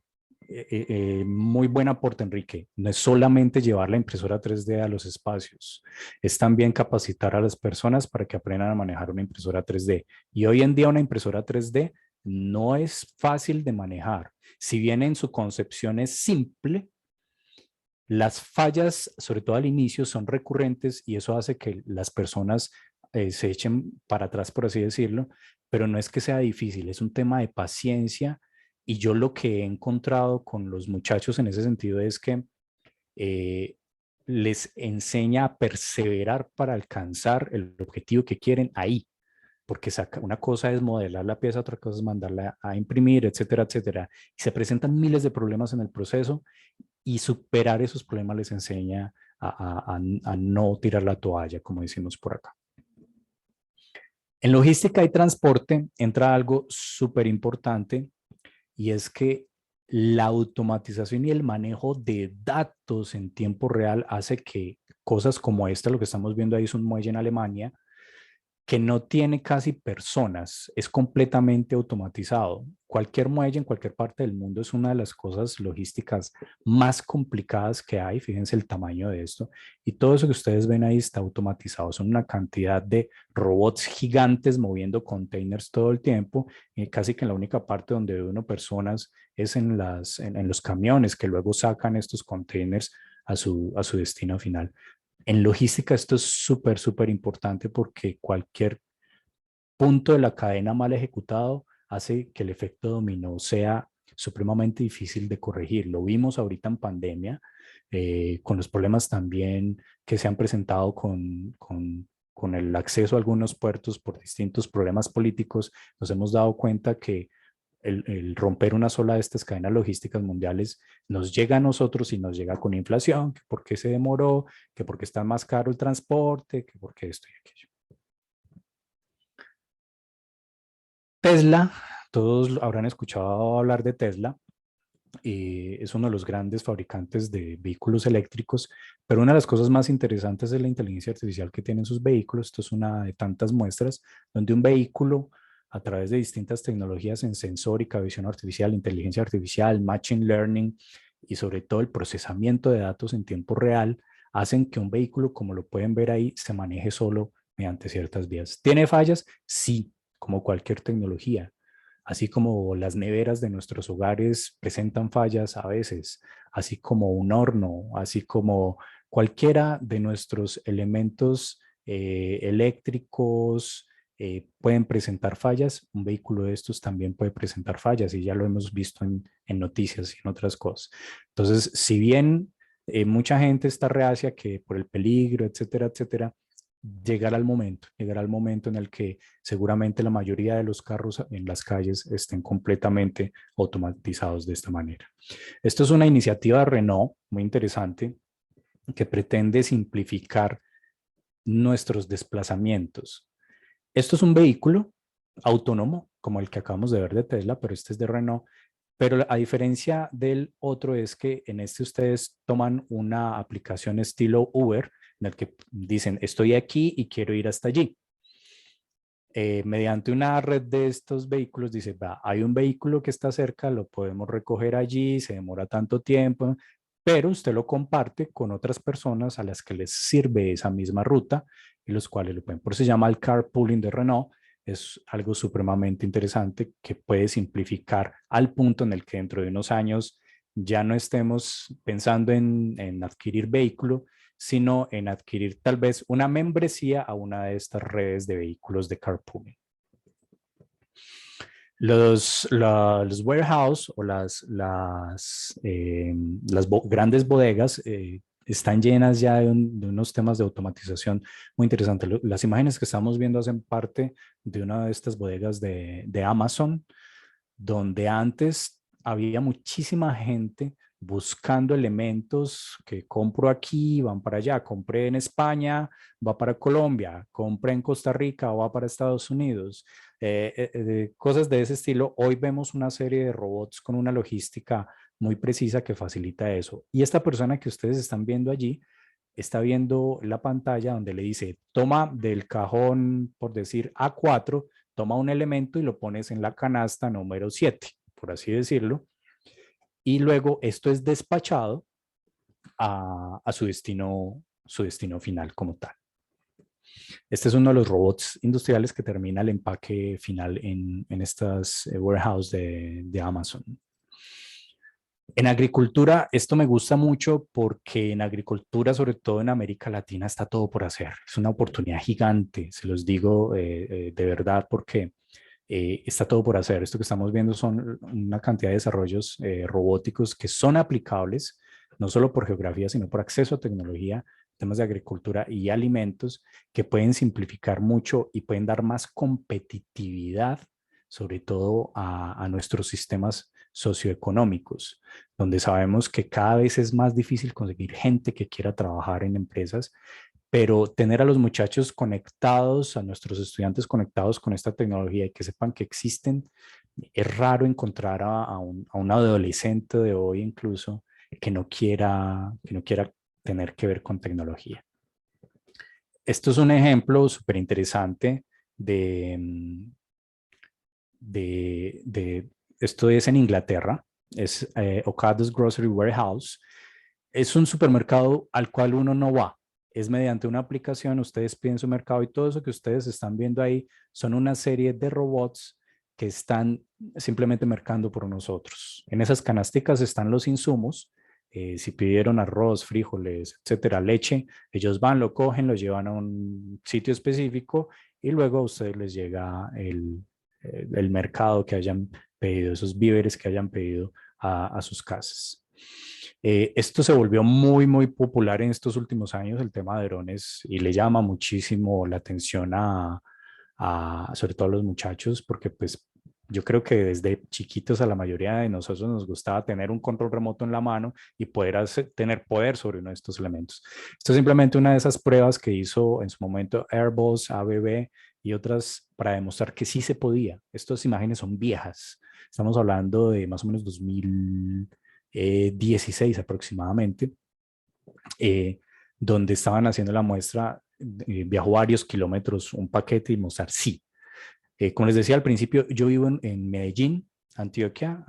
Muy buen aporte, Enrique. No es solamente llevar la impresora 3D a los espacios, es también capacitar a las personas para que aprendan a manejar una impresora 3D. Y hoy en día una impresora 3D no es fácil de manejar. Si bien en su concepción es simple, las fallas, sobre todo al inicio, son recurrentes y eso hace que las personas se echen para atrás, por así decirlo, pero no es que sea difícil, es un tema de paciencia. Y yo lo que he encontrado con los muchachos en ese sentido es que les enseña a perseverar para alcanzar el objetivo que quieren ahí. Porque una cosa es modelar la pieza, otra cosa es mandarla a imprimir, etcétera, etcétera. Y se presentan miles de problemas en el proceso y superar esos problemas les enseña a no tirar la toalla, como decimos por acá. En logística y transporte entra algo súper importante, y es que la automatización y el manejo de datos en tiempo real hace que cosas como esta, lo que estamos viendo ahí es un muelle en Alemania, que no tiene casi personas, es completamente automatizado. Cualquier muelle en cualquier parte del mundo es una de las cosas logísticas más complicadas que hay. Fíjense el tamaño de esto. Y todo eso que ustedes ven ahí está automatizado. Son una cantidad de robots gigantes moviendo containers todo el tiempo. Y casi que la única parte donde ve uno personas es en los camiones que luego sacan estos containers a su destino final. En logística esto es súper, súper importante porque cualquier punto de la cadena mal ejecutado hace que el efecto dominó sea supremamente difícil de corregir. Lo vimos ahorita en pandemia, con los problemas también que se han presentado con el acceso a algunos puertos por distintos problemas políticos. Nos hemos dado cuenta que el romper una sola de estas cadenas logísticas mundiales nos llega a nosotros y nos llega con inflación, que por qué se demoró, que porque está más caro el transporte, que porque esto y aquello. Tesla, todos habrán escuchado hablar de Tesla. Es uno de los grandes fabricantes de vehículos eléctricos, pero una de las cosas más interesantes es la inteligencia artificial que tienen sus vehículos. Esto es una de tantas muestras donde un vehículo, a través de distintas tecnologías en sensórica, visión artificial, inteligencia artificial, machine learning y sobre todo el procesamiento de datos en tiempo real, hacen que un vehículo, como lo pueden ver ahí, se maneje solo mediante ciertas vías. ¿Tiene fallas? Sí, como cualquier tecnología. Así como las neveras de nuestros hogares presentan fallas a veces, así como un horno, así como cualquiera de nuestros elementos eléctricos pueden presentar fallas, un vehículo de estos también puede presentar fallas y ya lo hemos visto en noticias y en otras cosas. Entonces, si bien mucha gente está reacia que por el peligro, etcétera, etcétera, llegará el momento en el que seguramente la mayoría de los carros en las calles estén completamente automatizados de esta manera. Esto es una iniciativa de Renault muy interesante que pretende simplificar nuestros desplazamientos. Esto es un vehículo autónomo, como el que acabamos de ver de Tesla, pero este es de Renault. Pero a diferencia del otro es que en este ustedes toman una aplicación estilo Uber, en el que dicen, estoy aquí y quiero ir hasta allí. Mediante una red de estos vehículos, dice, va, hay un vehículo que está cerca, lo podemos recoger allí, se demora tanto tiempo, pero usted lo comparte con otras personas a las que les sirve esa misma ruta y los cuales lo pueden. Por eso se llama el carpooling de Renault. Es algo supremamente interesante que puede simplificar al punto en el que dentro de unos años ya no estemos pensando en adquirir vehículo, sino en adquirir tal vez una membresía a una de estas redes de vehículos de carpooling. Los warehouse o las grandes bodegas están llenas ya de unos temas de automatización muy interesantes. Las imágenes que estamos viendo hacen parte de una de estas bodegas de Amazon, donde antes había muchísima gente buscando elementos que compro aquí, van para allá, compré en España, va para Colombia, compré en Costa Rica, va para Estados Unidos, cosas de ese estilo. Hoy vemos una serie de robots con una logística muy precisa que facilita eso. Y esta persona que ustedes están viendo allí, está viendo la pantalla donde le dice, toma del cajón, por decir A4, toma un elemento y lo pones en la canasta número 7, por así decirlo, y luego esto es despachado a su destino final como tal. Este es uno de los robots industriales que termina el empaque final en estas warehouse de Amazon. En agricultura, esto me gusta mucho porque en agricultura, sobre todo en América Latina, está todo por hacer. Es una oportunidad gigante, se los digo de verdad, porque está todo por hacer. Esto que estamos viendo son una cantidad de desarrollos robóticos que son aplicables, no solo por geografía, sino por acceso a tecnología, temas de agricultura y alimentos, que pueden simplificar mucho y pueden dar más competitividad, sobre todo a nuestros sistemas socioeconómicos, donde sabemos que cada vez es más difícil conseguir gente que quiera trabajar en empresas, pero tener a los muchachos conectados, a nuestros estudiantes conectados con esta tecnología y que sepan que existen, es raro encontrar a un adolescente de hoy incluso que no quiera tener que ver con tecnología. Esto es un ejemplo súper interesante de, esto es en Inglaterra, es Ocado Grocery Warehouse. Es un supermercado al cual uno no va. Es mediante una aplicación, ustedes piden su mercado y todo eso que ustedes están viendo ahí son una serie de robots que están simplemente mercando por nosotros. En esas canasticas están los insumos. Si pidieron arroz, frijoles, etcétera, leche, ellos van, lo cogen, lo llevan a un sitio específico y luego a ustedes les llega el mercado que hayan pedido, esos víveres que hayan pedido a sus casas. Esto se volvió muy, muy popular en estos últimos años, el tema de drones, y le llama muchísimo la atención sobre todo a los muchachos, porque pues yo creo que desde chiquitos a la mayoría de nosotros nos gustaba tener un control remoto en la mano y poder tener poder sobre uno de estos elementos. Esto es simplemente una de esas pruebas que hizo en su momento Airbus, ABB y otras para demostrar que sí se podía. Estas imágenes son viejas. Estamos hablando de más o menos 2016 aproximadamente, donde estaban haciendo la muestra, viajó varios kilómetros un paquete y mostrar sí. Como les decía al principio, yo vivo en Medellín, Antioquia.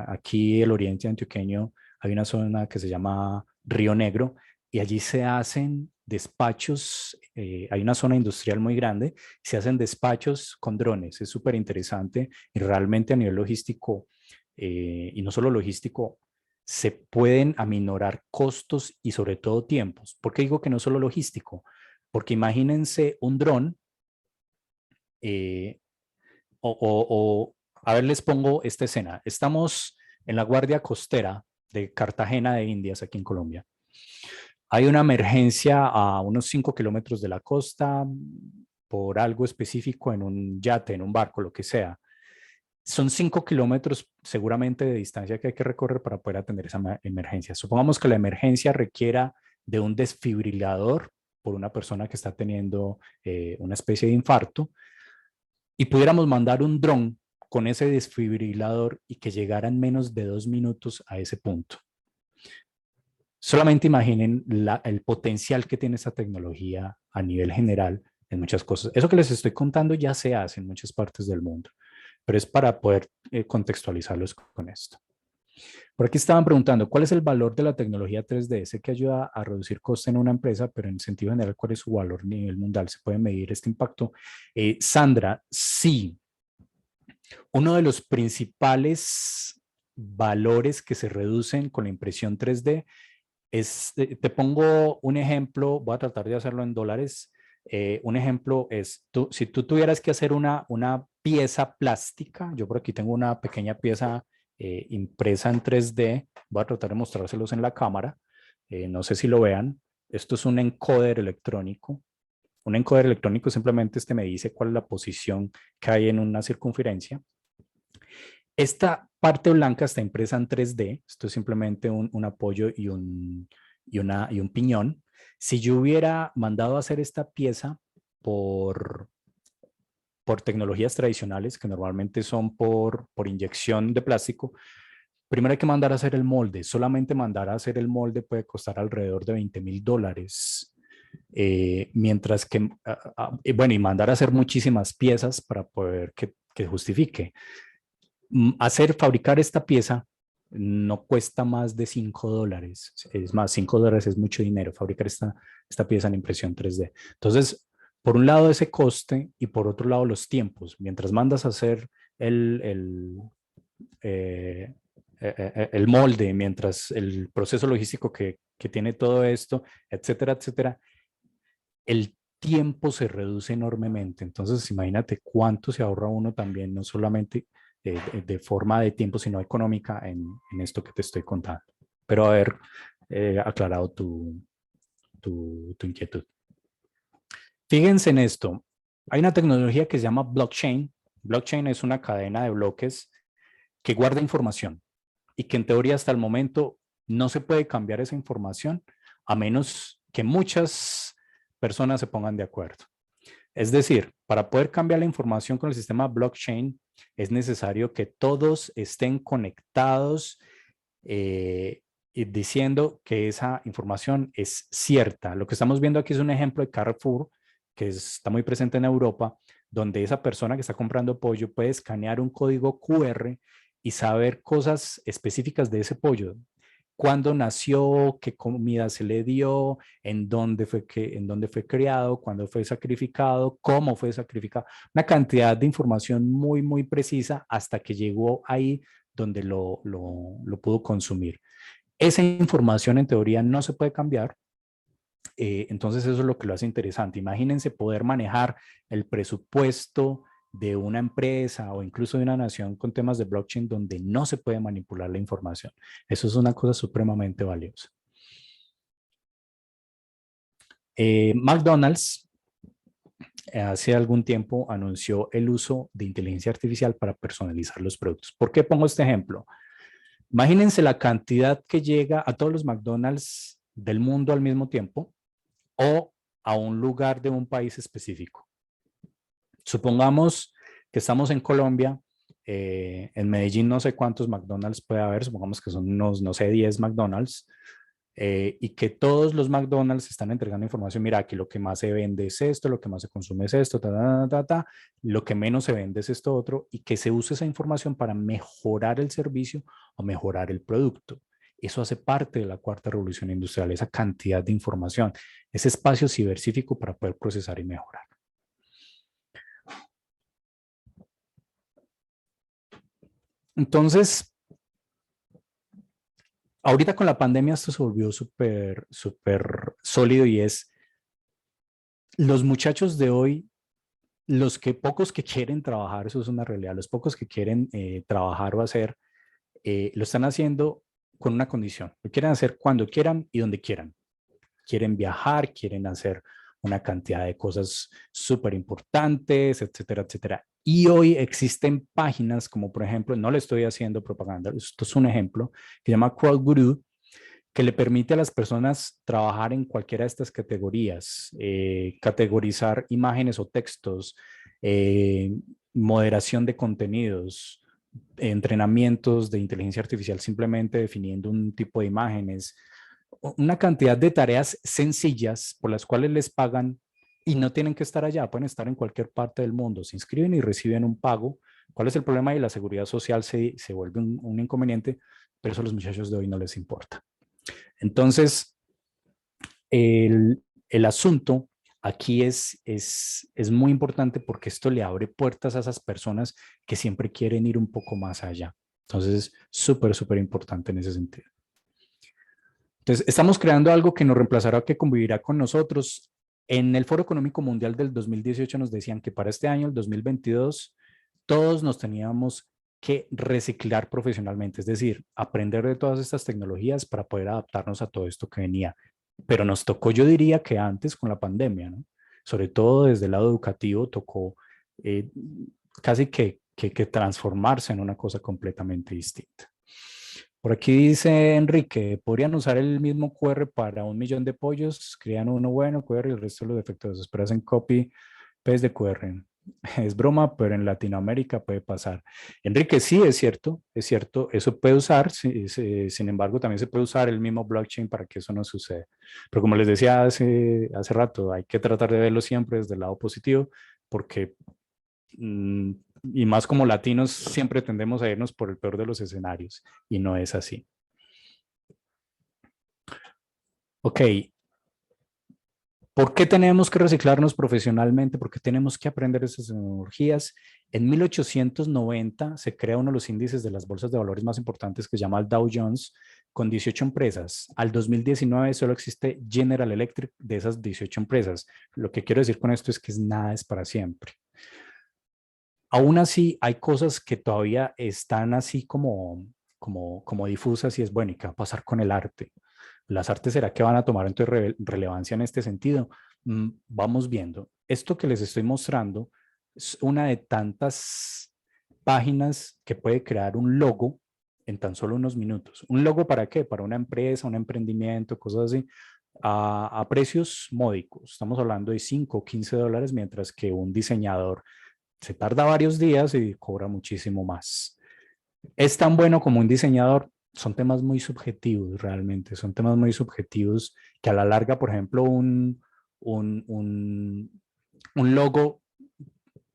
Aquí el oriente antioqueño hay una zona que se llama Río Negro y allí se hacen despachos, hay una zona industrial muy grande, se hacen despachos con drones. Es súper interesante y realmente a nivel logístico, y no solo logístico, se pueden aminorar costos y sobre todo tiempos. ¿Por qué digo que no solo logístico? Porque imagínense un dron, a ver, les pongo esta escena. Estamos en la Guardia Costera de Cartagena de Indias, aquí en Colombia. Hay una emergencia a unos 5 kilómetros de la costa por algo específico en un yate, en un barco, lo que sea. Son 5 kilómetros seguramente de distancia que hay que recorrer para poder atender esa emergencia. Supongamos que la emergencia requiera de un desfibrilador por una persona que está teniendo una especie de infarto y pudiéramos mandar un dron con ese desfibrilador y que llegara en menos de 2 minutos a ese punto. Solamente imaginen el potencial que tiene esta tecnología a nivel general en muchas cosas. Eso que les estoy contando ya se hace en muchas partes del mundo, pero es para poder contextualizarlos con esto. Por aquí estaban preguntando, ¿cuál es el valor de la tecnología 3D? Sé que ayuda a reducir costes en una empresa, pero en sentido general, ¿cuál es su valor a nivel mundial? ¿Se puede medir este impacto? Sandra, sí. Uno de los principales valores que se reducen con la impresión 3D es, te pongo un ejemplo, voy a tratar de hacerlo en dólares. Un ejemplo es, si tú tuvieras que hacer una pieza plástica, yo por aquí tengo una pequeña pieza impresa en 3D, voy a tratar de mostrárselos en la cámara, no sé si lo vean. Esto es un encoder electrónico. Un encoder electrónico simplemente me dice cuál es la posición que hay en una circunferencia. Esta parte blanca está impresa en 3D. Esto es simplemente un apoyo y un piñón. Si yo hubiera mandado a hacer esta pieza por tecnologías tradicionales, que normalmente son por inyección de plástico, primero hay que mandar a hacer el molde. Solamente mandar a hacer el molde puede costar alrededor de $20,000. Mientras que, bueno, y mandar a hacer muchísimas piezas para poder que justifique. Fabricar esta pieza no cuesta más de $5. Es más, $5 es mucho dinero, fabricar esta pieza en impresión 3D. Entonces, por un lado ese coste y por otro lado los tiempos. Mientras mandas a hacer el molde, mientras el proceso logístico que tiene todo esto, etcétera, etcétera, el tiempo se reduce enormemente. Entonces, imagínate cuánto se ahorra uno también, no solamente de forma de tiempo, sino económica en esto que te estoy contando. Pero haber aclarado tu inquietud. Fíjense en esto. Hay una tecnología que se llama blockchain. Blockchain es una cadena de bloques que guarda información y que en teoría hasta el momento no se puede cambiar esa información a menos que muchas personas se pongan de acuerdo. Es decir, para poder cambiar la información con el sistema blockchain es necesario que todos estén conectados y diciendo que esa información es cierta. Lo que estamos viendo aquí es un ejemplo de Carrefour, que está muy presente en Europa, donde esa persona que está comprando pollo puede escanear un código QR y saber cosas específicas de ese pollo. Cuándo nació, qué comida se le dio, en dónde fue criado, cuándo fue sacrificado, cómo fue sacrificado. Una cantidad de información muy, muy precisa hasta que llegó ahí donde lo pudo consumir. Esa información en teoría no se puede cambiar. Entonces eso es lo que lo hace interesante. Imagínense poder manejar el presupuesto de una empresa o incluso de una nación con temas de blockchain donde no se puede manipular la información. Eso es una cosa supremamente valiosa. McDonald's hace algún tiempo anunció el uso de inteligencia artificial para personalizar los productos. ¿Por qué pongo este ejemplo? Imagínense la cantidad que llega a todos los McDonald's del mundo al mismo tiempo o a un lugar de un país específico. Supongamos que estamos en Colombia, en Medellín no sé cuántos McDonald's puede haber, supongamos que son unos, no sé, 10 McDonald's, y que todos los McDonald's están entregando información. Mira, aquí lo que más se vende es esto, lo que más se consume es esto, lo que menos se vende es esto otro, y que se use esa información para mejorar el servicio o mejorar el producto. Eso hace parte de la cuarta revolución industrial, esa cantidad de información, ese espacio cibernético para poder procesar y mejorar. Entonces, ahorita con la pandemia esto se volvió súper sólido y es los muchachos de hoy, pocos que quieren trabajar, eso es una realidad, los pocos que quieren trabajar o hacer, lo están haciendo con una condición, lo quieren hacer cuando quieran y donde quieran. Quieren viajar, quieren hacer una cantidad de cosas súper importantes, etcétera, etcétera. Y hoy existen páginas como, por ejemplo, no le estoy haciendo propaganda, esto es un ejemplo, que se llama CrowdGuru, que le permite a las personas trabajar en cualquiera de estas categorías, categorizar imágenes o textos, moderación de contenidos, entrenamientos de inteligencia artificial simplemente definiendo un tipo de imágenes, una cantidad de tareas sencillas por las cuales les pagan y no tienen que estar allá, pueden estar en cualquier parte del mundo, se inscriben y reciben un pago. ¿Cuál es el problema? Y la seguridad social se vuelve un inconveniente, pero eso a los muchachos de hoy no les importa. Entonces, el asunto aquí es muy importante porque esto le abre puertas a esas personas que siempre quieren ir un poco más allá. Entonces, es súper importante en ese sentido. Entonces, estamos creando algo que nos reemplazará, que convivirá con nosotros. En el Foro Económico Mundial del 2018 nos decían que para este año, el 2022, todos nos teníamos que reciclar profesionalmente, es decir, aprender de todas estas tecnologías para poder adaptarnos a todo esto que venía. Pero nos tocó, yo diría que antes con la pandemia, ¿no? Sobre todo desde el lado educativo, tocó casi que transformarse en una cosa completamente distinta. Por aquí dice Enrique, ¿podrían usar el mismo QR para 1 millón de pollos? Crean uno bueno, QR y el resto los defectuosos, pero hacen copy, paste de QR. Es broma, pero en Latinoamérica puede pasar. Enrique, sí, es cierto, eso puede usar, sin embargo, también se puede usar el mismo blockchain para que eso no suceda. Pero como les decía hace rato, hay que tratar de verlo siempre desde el lado positivo, porque y más como latinos siempre tendemos a irnos por el peor de los escenarios y no es así. Ok. ¿Por qué tenemos que reciclarnos profesionalmente? ¿Por qué tenemos que aprender esas tecnologías? En 1890 se crea uno de los índices de las bolsas de valores más importantes que se llama el Dow Jones con 18 empresas. Al 2019 solo existe General Electric de esas 18 empresas. Lo que quiero decir con esto es que nada es para siempre. Aún así, hay cosas que todavía están así como difusas y es bueno, ¿y qué va a pasar con el arte? ¿Las artes será que van a tomar entonces relevancia en este sentido? Vamos viendo. Esto que les estoy mostrando es una de tantas páginas que puede crear un logo en tan solo unos minutos. ¿Un logo para qué? Para una empresa, un emprendimiento, cosas así, a precios módicos. Estamos hablando de 5 o 15 dólares, mientras que un diseñador se tarda varios días y cobra muchísimo más. ¿Es tan bueno como un diseñador? Son temas muy subjetivos realmente, son temas muy subjetivos que a la larga, por ejemplo, un un logo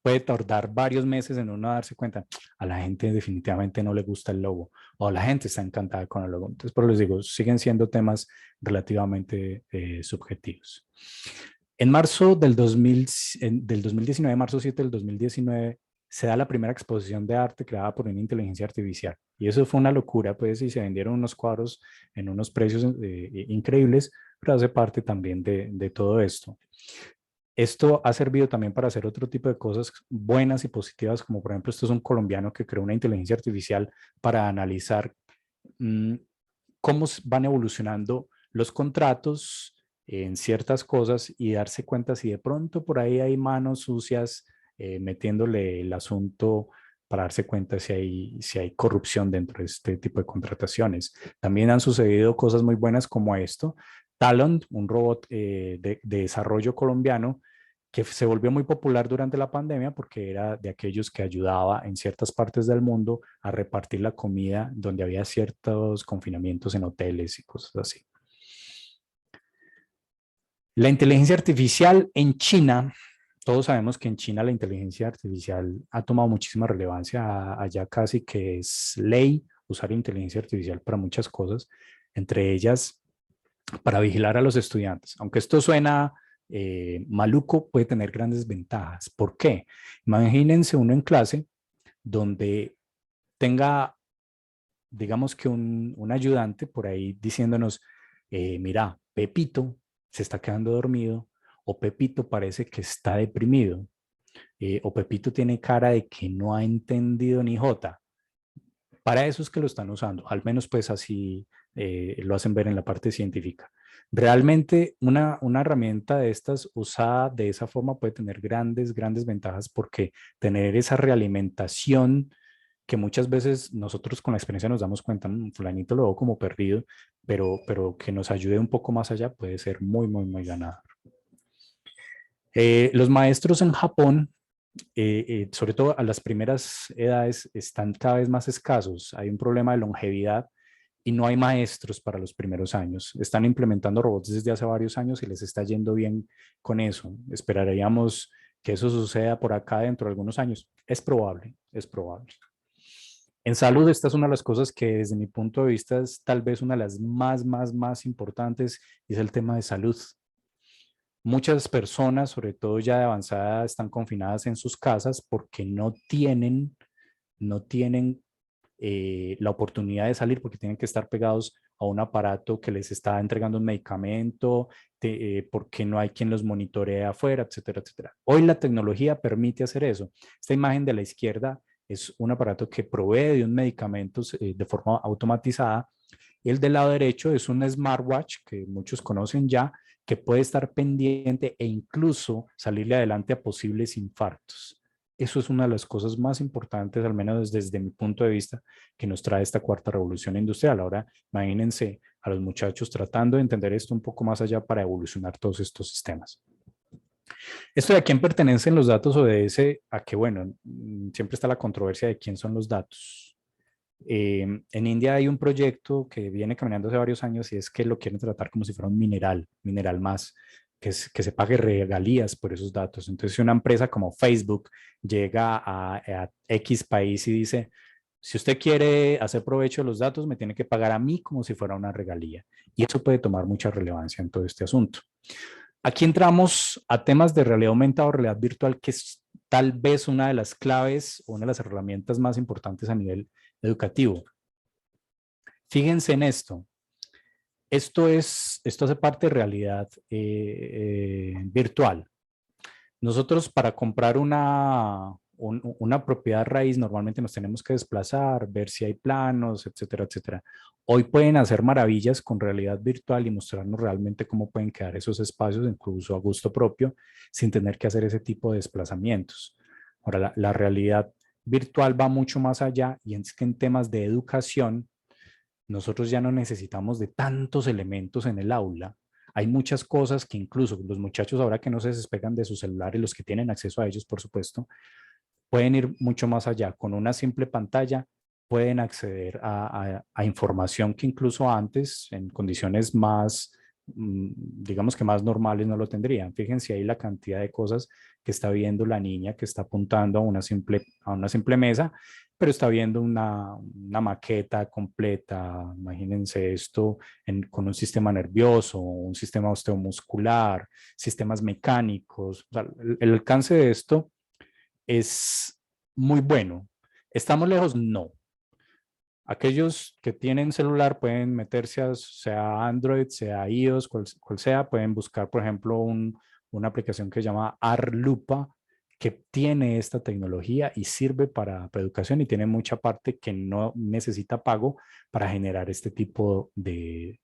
puede tardar varios meses en uno darse cuenta. A la gente definitivamente no le gusta el logo o la gente está encantada con el logo. Entonces, por eso les digo, siguen siendo temas relativamente subjetivos. En marzo del 2019, marzo 7 del 2019, se da la primera exposición de arte creada por una inteligencia artificial. Y eso fue una locura, pues, y se vendieron unos cuadros en unos precios increíbles, pero hace parte también de todo esto. Esto ha servido también para hacer otro tipo de cosas buenas y positivas, como por ejemplo, esto es un colombiano que creó una inteligencia artificial para analizar cómo van evolucionando los contratos en ciertas cosas y darse cuenta si de pronto por ahí hay manos sucias metiéndole el asunto para darse cuenta si hay corrupción dentro de este tipo de contrataciones. También han sucedido cosas muy buenas como esto. Talon, un robot de desarrollo colombiano, que se volvió muy popular durante la pandemia porque era de aquellos que ayudaba en ciertas partes del mundo a repartir la comida donde había ciertos confinamientos en hoteles y cosas así. La inteligencia artificial en China, todos sabemos que en China la inteligencia artificial ha tomado muchísima relevancia, allá casi que es ley usar inteligencia artificial para muchas cosas, entre ellas para vigilar a los estudiantes. Aunque esto suena maluco, puede tener grandes ventajas. ¿Por qué? Imagínense uno en clase donde tenga, digamos que un ayudante por ahí diciéndonos, mira, Pepito se está quedando dormido, o Pepito parece que está deprimido, o Pepito tiene cara de que no ha entendido ni jota. Para eso es que lo están usando, al menos pues así lo hacen ver en la parte científica. Realmente una herramienta de estas usada de esa forma puede tener grandes ventajas porque tener esa realimentación que muchas veces nosotros con la experiencia nos damos cuenta, fulanito lo veo como perdido, pero que nos ayude un poco más allá puede ser muy ganador. Los maestros en Japón, sobre todo a las primeras edades, están cada vez más escasos. Hay un problema de longevidad y no hay maestros para los primeros años. Están implementando robots desde hace varios años y les está yendo bien con eso. Esperaríamos que eso suceda por acá dentro de algunos años. Es probable, es probable. En salud, esta es una de las cosas que desde mi punto de vista es tal vez una de las más importantes, y es el tema de salud. Muchas personas, sobre todo ya de avanzada, están confinadas en sus casas porque no tienen la oportunidad de salir porque tienen que estar pegados a un aparato que les está entregando un medicamento, porque no hay quien los monitoree afuera, etcétera, etcétera. Hoy la tecnología permite hacer eso. Esta imagen de la izquierda es un aparato que provee de un medicamento de forma automatizada. El del lado derecho es un smartwatch que muchos conocen ya, que puede estar pendiente e incluso salirle adelante a posibles infartos. Eso es una de las cosas más importantes, al menos desde mi punto de vista, que nos trae esta cuarta revolución industrial. Ahora, imagínense a los muchachos tratando de entender esto un poco más allá para evolucionar todos estos sistemas. Esto de a quién pertenecen los datos obedece a que, bueno, siempre está la controversia de quién son los datos. En India hay un proyecto que viene caminando hace varios años y es que lo quieren tratar como si fuera un mineral más, que se pague regalías por esos datos. Entonces, si una empresa como Facebook llega a X país y dice, si usted quiere hacer provecho de los datos, me tiene que pagar a mí como si fuera una regalía. Y eso puede tomar mucha relevancia en todo este asunto. Aquí entramos a temas de realidad aumentada o realidad virtual, que es tal vez una de las claves o una de las herramientas más importantes a nivel educativo. Fíjense en esto. Esto hace parte de realidad virtual. Nosotros para comprar una propiedad raíz normalmente nos tenemos que desplazar, ver si hay planos, etcétera, etcétera. Hoy pueden hacer maravillas con realidad virtual y mostrarnos realmente cómo pueden quedar esos espacios, incluso a gusto propio, sin tener que hacer ese tipo de desplazamientos. Ahora, la realidad virtual va mucho más allá y es que en temas de educación, nosotros ya no necesitamos de tantos elementos en el aula. Hay muchas cosas que incluso los muchachos ahora que no se despegan de su celular y los que tienen acceso a ellos, por supuesto, pueden ir mucho más allá. Con una simple pantalla pueden acceder a información que incluso antes, en condiciones más digamos que más normales no lo tendrían. Fíjense ahí la cantidad de cosas que está viendo la niña que está apuntando a una simple mesa, pero está viendo una maqueta completa. Imagínense esto con un sistema nervioso, un sistema osteomuscular, sistemas mecánicos. O sea, el alcance de esto es muy bueno. ¿Estamos lejos? No. Aquellos que tienen celular pueden meterse a sea Android, sea iOS, cual sea, pueden buscar, por ejemplo, una aplicación que se llama Arlupa, que tiene esta tecnología y sirve para educación y tiene mucha parte que no necesita pago para generar este tipo de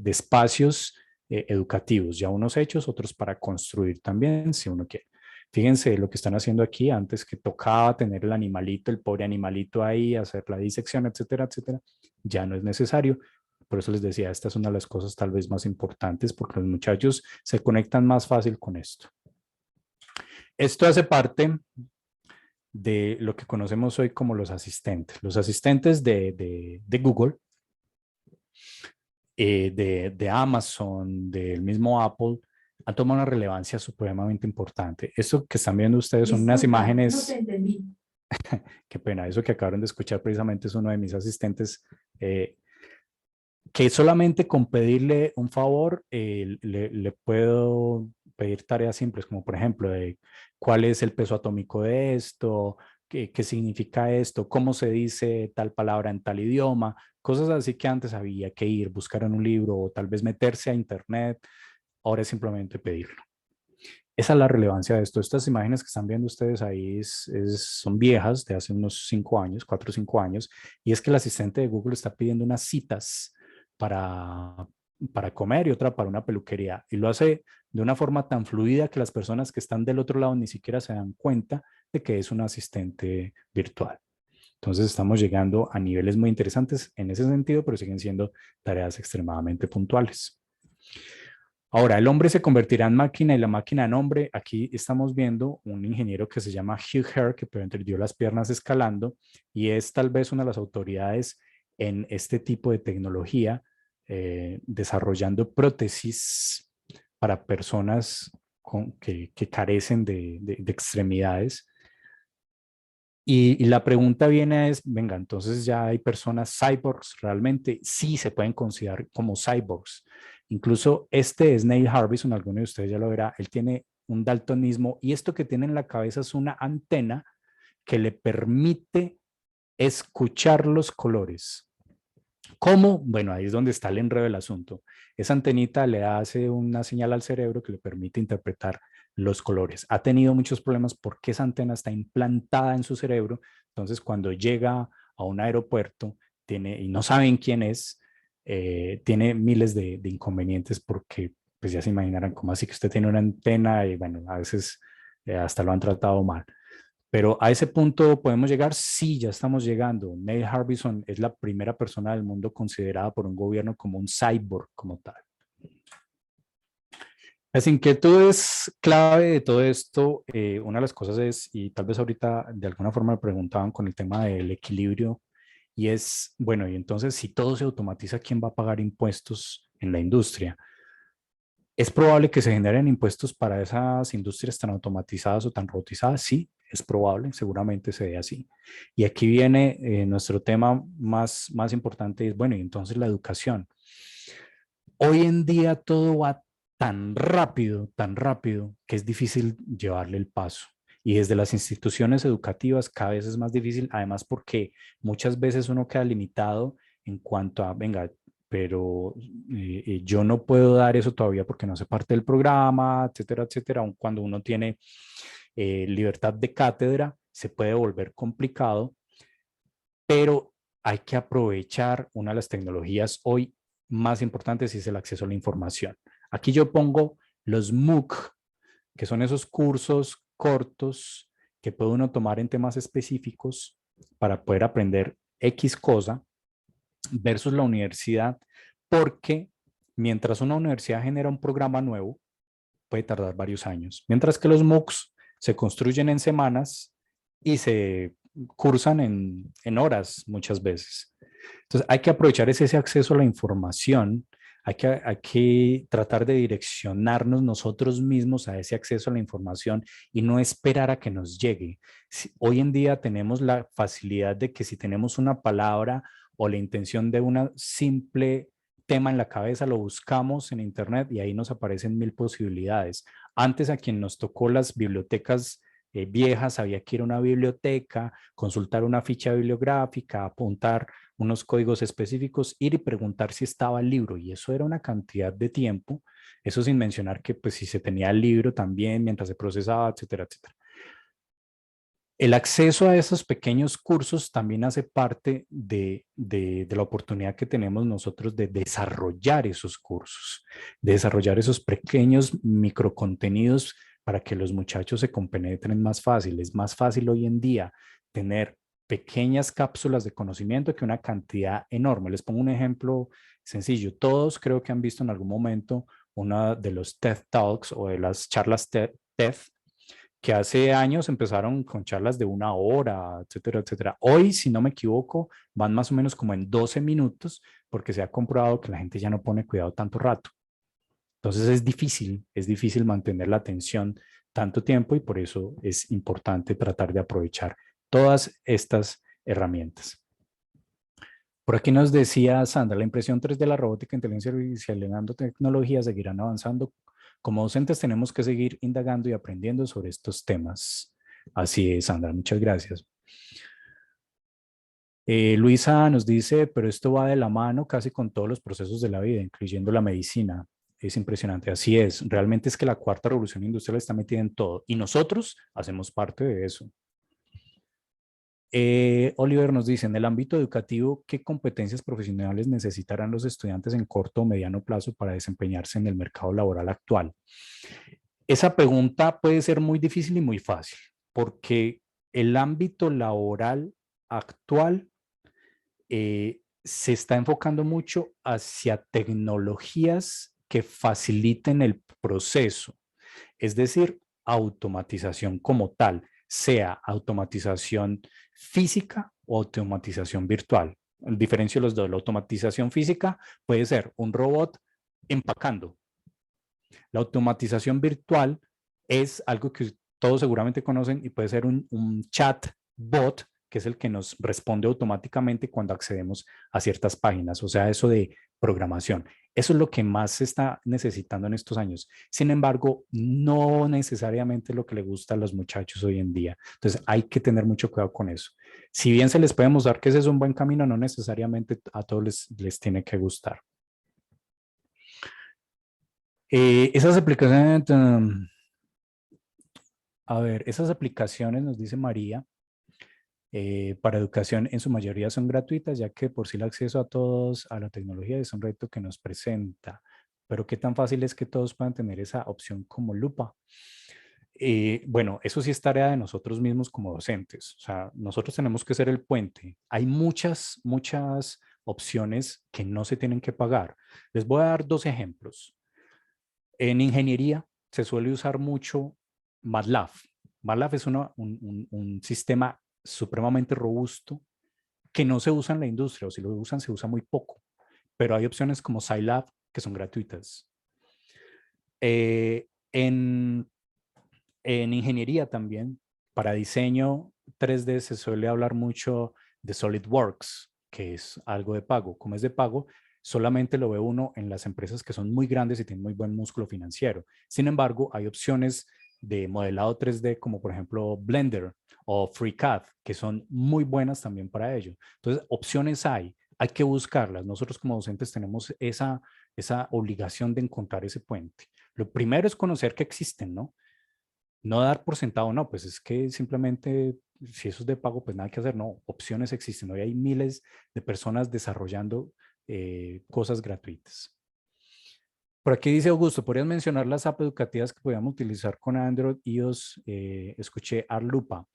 espacios educativos, ya unos hechos, otros para construir también, si uno quiere. Fíjense lo que están haciendo aquí, antes que tocaba tener el animalito, el pobre animalito ahí, hacer la disección, etcétera, etcétera, ya no es necesario. Por eso les decía, esta es una de las cosas tal vez más importantes porque los muchachos se conectan más fácil con esto. Esto hace parte de lo que conocemos hoy como los asistentes. Los asistentes de Google, de Amazon, del mismo Apple, han tomado una relevancia supremamente importante. Esto que están viendo ustedes son unas imágenes. No te entendí. Qué pena, eso que acabaron de escuchar precisamente es uno de mis asistentes, que solamente con pedirle un favor le puedo pedir tareas simples, como por ejemplo, cuál es el peso atómico de esto, qué significa esto, cómo se dice tal palabra en tal idioma, cosas así que antes había que ir, buscar en un libro o tal vez meterse a internet. Ahora es simplemente pedirlo. Esa es la relevancia de esto. Estas imágenes que están viendo ustedes ahí son viejas, de hace unos 5 años, 4 o 5 años, y es que el asistente de Google está pidiendo unas citas para comer y otra para una peluquería, y lo hace de una forma tan fluida que las personas que están del otro lado ni siquiera se dan cuenta de que es un asistente virtual. Entonces estamos llegando a niveles muy interesantes en ese sentido, pero siguen siendo tareas extremadamente puntuales. Ahora, el hombre se convertirá en máquina y la máquina en hombre. Aquí estamos viendo un ingeniero que se llama Hugh Herr, que perdió las piernas escalando y es tal vez una de las autoridades en este tipo de tecnología, desarrollando prótesis para personas que carecen de extremidades. Y la pregunta viene es, venga, entonces ya hay personas cyborgs, realmente sí se pueden considerar como cyborgs. Incluso este es Neil Harbison, alguno de ustedes ya lo verá, él tiene un daltonismo y esto que tiene en la cabeza es una antena que le permite escuchar los colores. ¿Cómo? Bueno, ahí es donde está el enredo del asunto. Esa antenita le hace una señal al cerebro que le permite interpretar los colores. Ha tenido muchos problemas porque esa antena está implantada en su cerebro. Entonces, cuando llega a un aeropuerto y no saben quién es, tiene miles de inconvenientes porque, pues ya se imaginarán cómo así que usted tiene una antena y bueno, a veces hasta lo han tratado mal. Pero a ese punto podemos llegar, sí, ya estamos llegando. Neil Harbison es la primera persona del mundo considerada por un gobierno como un cyborg como tal. Las inquietudes clave de todo esto, una de las cosas es, y tal vez ahorita de alguna forma me preguntaban con el tema del equilibrio, y es, bueno, y entonces si todo se automatiza, ¿quién va a pagar impuestos en la industria? ¿Es probable que se generen impuestos para esas industrias tan automatizadas o tan robotizadas? Sí, es probable, seguramente se dé así. Y aquí viene nuestro tema más importante, es, bueno, y entonces la educación. Hoy en día todo va tan rápido, que es difícil llevarle el paso. Y desde las instituciones educativas cada vez es más difícil, además porque muchas veces uno queda limitado en cuanto a, venga, pero yo no puedo dar eso todavía porque no hace parte del programa, etcétera, etcétera. Aun cuando uno tiene libertad de cátedra, se puede volver complicado, pero hay que aprovechar una de las tecnologías hoy más importantes y es el acceso a la información. Aquí yo pongo los MOOC, que son esos cursos cortos que puede uno tomar en temas específicos para poder aprender X cosa versus la universidad, porque mientras una universidad genera un programa nuevo, puede tardar varios años, mientras que los MOOCs se construyen en semanas y se cursan en horas muchas veces. Entonces hay que aprovechar ese acceso a la información, Hay que tratar de direccionarnos nosotros mismos a ese acceso a la información y no esperar a que nos llegue. Hoy en día tenemos la facilidad de que si tenemos una palabra o la intención de un simple tema en la cabeza, lo buscamos en internet y ahí nos aparecen 1000 posibilidades. Antes, a quien nos tocó las bibliotecas viejas, había que ir a una biblioteca, consultar una ficha bibliográfica, apuntar unos códigos específicos, ir y preguntar si estaba el libro, y eso era una cantidad de tiempo, eso sin mencionar que pues si se tenía el libro también mientras se procesaba, etcétera, etcétera. El acceso a esos pequeños cursos también hace parte de la oportunidad que tenemos nosotros de desarrollar esos cursos, de desarrollar esos pequeños microcontenidos para que los muchachos se compenetren más fácil. Es más fácil hoy en día tener pequeñas cápsulas de conocimiento que una cantidad enorme. Les pongo un ejemplo sencillo. Todos creo que han visto en algún momento una de los TED Talks o de las charlas TED, que hace años empezaron con charlas de 1 hora, etcétera, etcétera. Hoy, si no me equivoco, van más o menos como en 12 minutos porque se ha comprobado que la gente ya no pone cuidado tanto rato. Entonces es difícil mantener la atención tanto tiempo y por eso es importante tratar de aprovechar todas estas herramientas. Por aquí nos decía Sandra, la impresión 3D, la robótica, inteligencia artificial y nanotecnología seguirán avanzando. Como docentes tenemos que seguir indagando y aprendiendo sobre estos temas. Así es, Sandra, muchas gracias. Luisa nos dice, pero esto va de la mano casi con todos los procesos de la vida, incluyendo la medicina. Es impresionante, así es. Realmente es que la cuarta revolución industrial está metida en todo y nosotros hacemos parte de eso. Oliver nos dice, en el ámbito educativo, ¿qué competencias profesionales necesitarán los estudiantes en corto o mediano plazo para desempeñarse en el mercado laboral actual? Esa pregunta puede ser muy difícil y muy fácil, porque el ámbito laboral actual se está enfocando mucho hacia tecnologías que faciliten el proceso, es decir, automatización como tal, sea automatización física o automatización virtual. El diferencio de los dos, la automatización física puede ser un robot empacando. La automatización virtual es algo que todos seguramente conocen y puede ser un chat bot, que es el que nos responde automáticamente cuando accedemos a ciertas páginas, o sea, eso de programación. Eso es lo que más se está necesitando en estos años. Sin embargo, no necesariamente es lo que le gusta a los muchachos hoy en día. Entonces, hay que tener mucho cuidado con eso. Si bien se les puede mostrar que ese es un buen camino, no necesariamente a todos les tiene que gustar. Esas aplicaciones, a ver, esas aplicaciones, nos dice María, para educación en su mayoría son gratuitas, ya que por sí el acceso a todos a la tecnología es un reto que nos presenta. Pero ¿qué tan fácil es que todos puedan tener esa opción como lupa? Bueno, eso sí es tarea de nosotros mismos como docentes. O sea, nosotros tenemos que ser el puente. Hay muchas opciones que no se tienen que pagar. Les voy a dar 2 ejemplos. En ingeniería se suele usar mucho MATLAB. MATLAB es un sistema supremamente robusto que no se usa en la industria, o si lo usan se usa muy poco, pero hay opciones como Scilab que son gratuitas. En ingeniería también, para diseño 3D se suele hablar mucho de SolidWorks, que es algo de pago. Como es de pago, solamente lo ve uno en las empresas que son muy grandes y tienen muy buen músculo financiero. Sin embargo, hay opciones de modelado 3D como por ejemplo Blender o FreeCAD, que son muy buenas también para ello. Entonces, opciones hay que buscarlas. Nosotros como docentes tenemos esa obligación de encontrar ese puente. Lo primero es conocer que existen, ¿no? No dar por sentado, no, pues es que simplemente si eso es de pago, pues nada que hacer, no, opciones existen. Hoy hay miles de personas desarrollando cosas gratuitas. Por aquí dice Augusto, ¿podrías mencionar las apps educativas que podíamos utilizar con Android, iOS? Escuché Arlupa.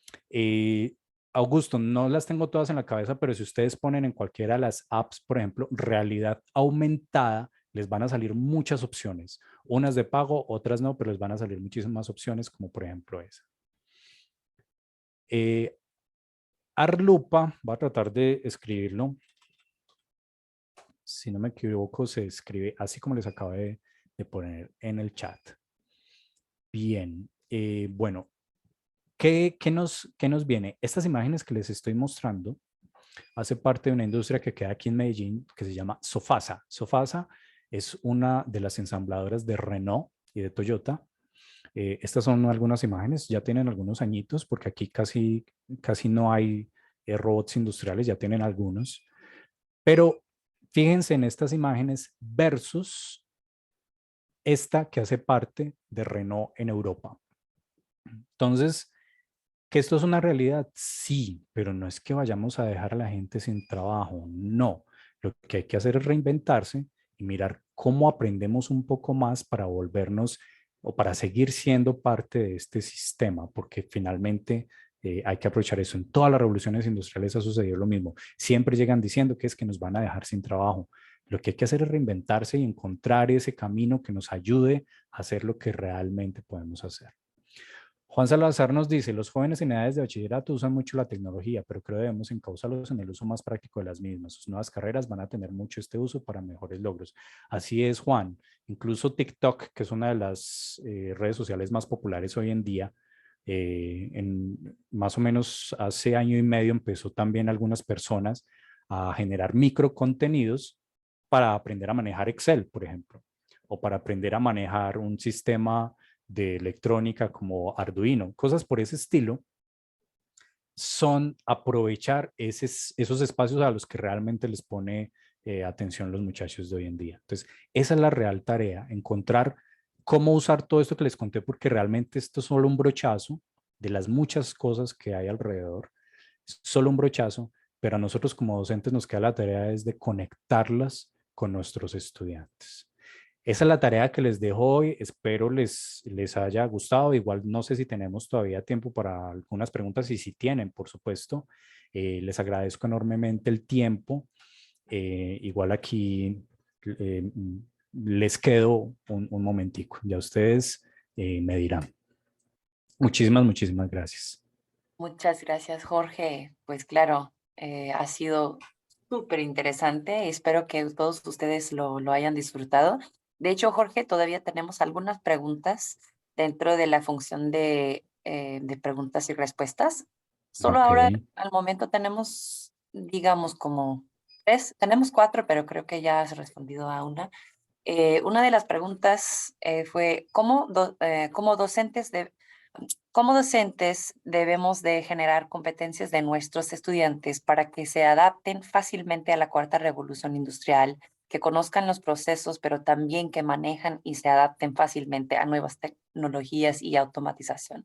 Augusto, no las tengo todas en la cabeza, pero si ustedes ponen en cualquiera de las apps, por ejemplo, realidad aumentada, les van a salir muchas opciones. Unas de pago, otras no, pero les van a salir muchísimas opciones, como por ejemplo esa. Arlupa, voy a tratar de escribirlo. si no me equivoco, se escribe así como les acabo de poner en el chat. Bien, bueno, ¿qué nos viene? Estas imágenes que les estoy mostrando hace parte de una industria que queda aquí en Medellín que se llama Sofasa. Sofasa es una de las ensambladoras de Renault y de Toyota. Estas son algunas imágenes, ya tienen algunos añitos porque aquí casi no hay robots industriales, ya tienen algunos. Pero fíjense en estas imágenes versus esta que hace parte de Renault en Europa. Entonces, ¿que esto es una realidad? Sí, pero no es que vayamos a dejar a la gente sin trabajo, no. Lo que hay que hacer es reinventarse y mirar cómo aprendemos un poco más para volvernos o para seguir siendo parte de este sistema, porque finalmente hay que aprovechar eso. En todas las revoluciones industriales ha sucedido lo mismo. Siempre llegan diciendo que es que nos van a dejar sin trabajo. Lo que hay que hacer es reinventarse y encontrar ese camino que nos ayude a hacer lo que realmente podemos hacer. Juan Salazar nos dice, los jóvenes en edades de bachillerato usan mucho la tecnología, pero creo que debemos encauzarlos en el uso más práctico de las mismas. Sus nuevas carreras van a tener mucho este uso para mejores logros. Así es, Juan. Incluso TikTok, que es una de las redes sociales más populares hoy en día, más o menos hace año y medio empezó también algunas personas a generar micro contenidos para aprender a manejar Excel, por ejemplo, o para aprender a manejar un sistema de electrónica como Arduino, cosas por ese estilo, son aprovechar esos espacios a los que realmente les pone atención los muchachos de hoy en día. Entonces, esa es la real tarea, encontrar cómo usar todo esto que les conté, porque realmente esto es solo un brochazo de las muchas cosas que hay alrededor, es solo un brochazo, pero a nosotros como docentes nos queda la tarea es de conectarlas con nuestros estudiantes. Esa es la tarea que les dejo hoy. Espero les haya gustado. Igual no sé si tenemos todavía tiempo para algunas preguntas y si tienen, por supuesto. Les agradezco enormemente el tiempo. Igual aquí eh, les quedo un momentico. Ya ustedes me dirán. Muchísimas gracias. Muchas gracias, Jorge. Pues claro, ha sido súper interesante. Espero que todos ustedes lo hayan disfrutado. De hecho, Jorge, todavía tenemos algunas preguntas dentro de la función de preguntas y respuestas. Solo Ok. ahora, al momento, tenemos, digamos, como tres, tenemos cuatro, pero creo que ya has respondido a una. Una de las preguntas fue, ¿cómo docentes debemos de generar competencias de nuestros estudiantes para que se adapten fácilmente a la cuarta revolución industrial, que conozcan los procesos, pero también que manejan y se adapten fácilmente a nuevas tecnologías y automatización?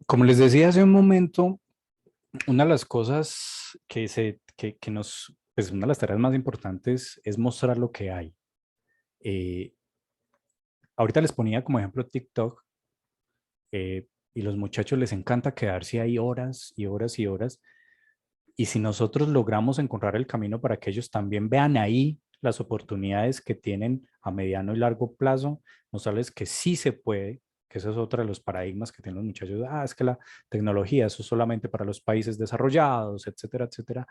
Como les decía hace un momento, una de las cosas pues una de las tareas más importantes es mostrar lo que hay. Ahorita les ponía como ejemplo TikTok, y los muchachos les encanta quedarse ahí horas y horas y horas. Y si nosotros logramos encontrar el camino para que ellos también vean ahí las oportunidades que tienen a mediano y largo plazo, mostrarles que sí se puede, que ese es otro de los paradigmas que tienen los muchachos. Es que la tecnología, eso es solamente para los países desarrollados, etcétera, etcétera.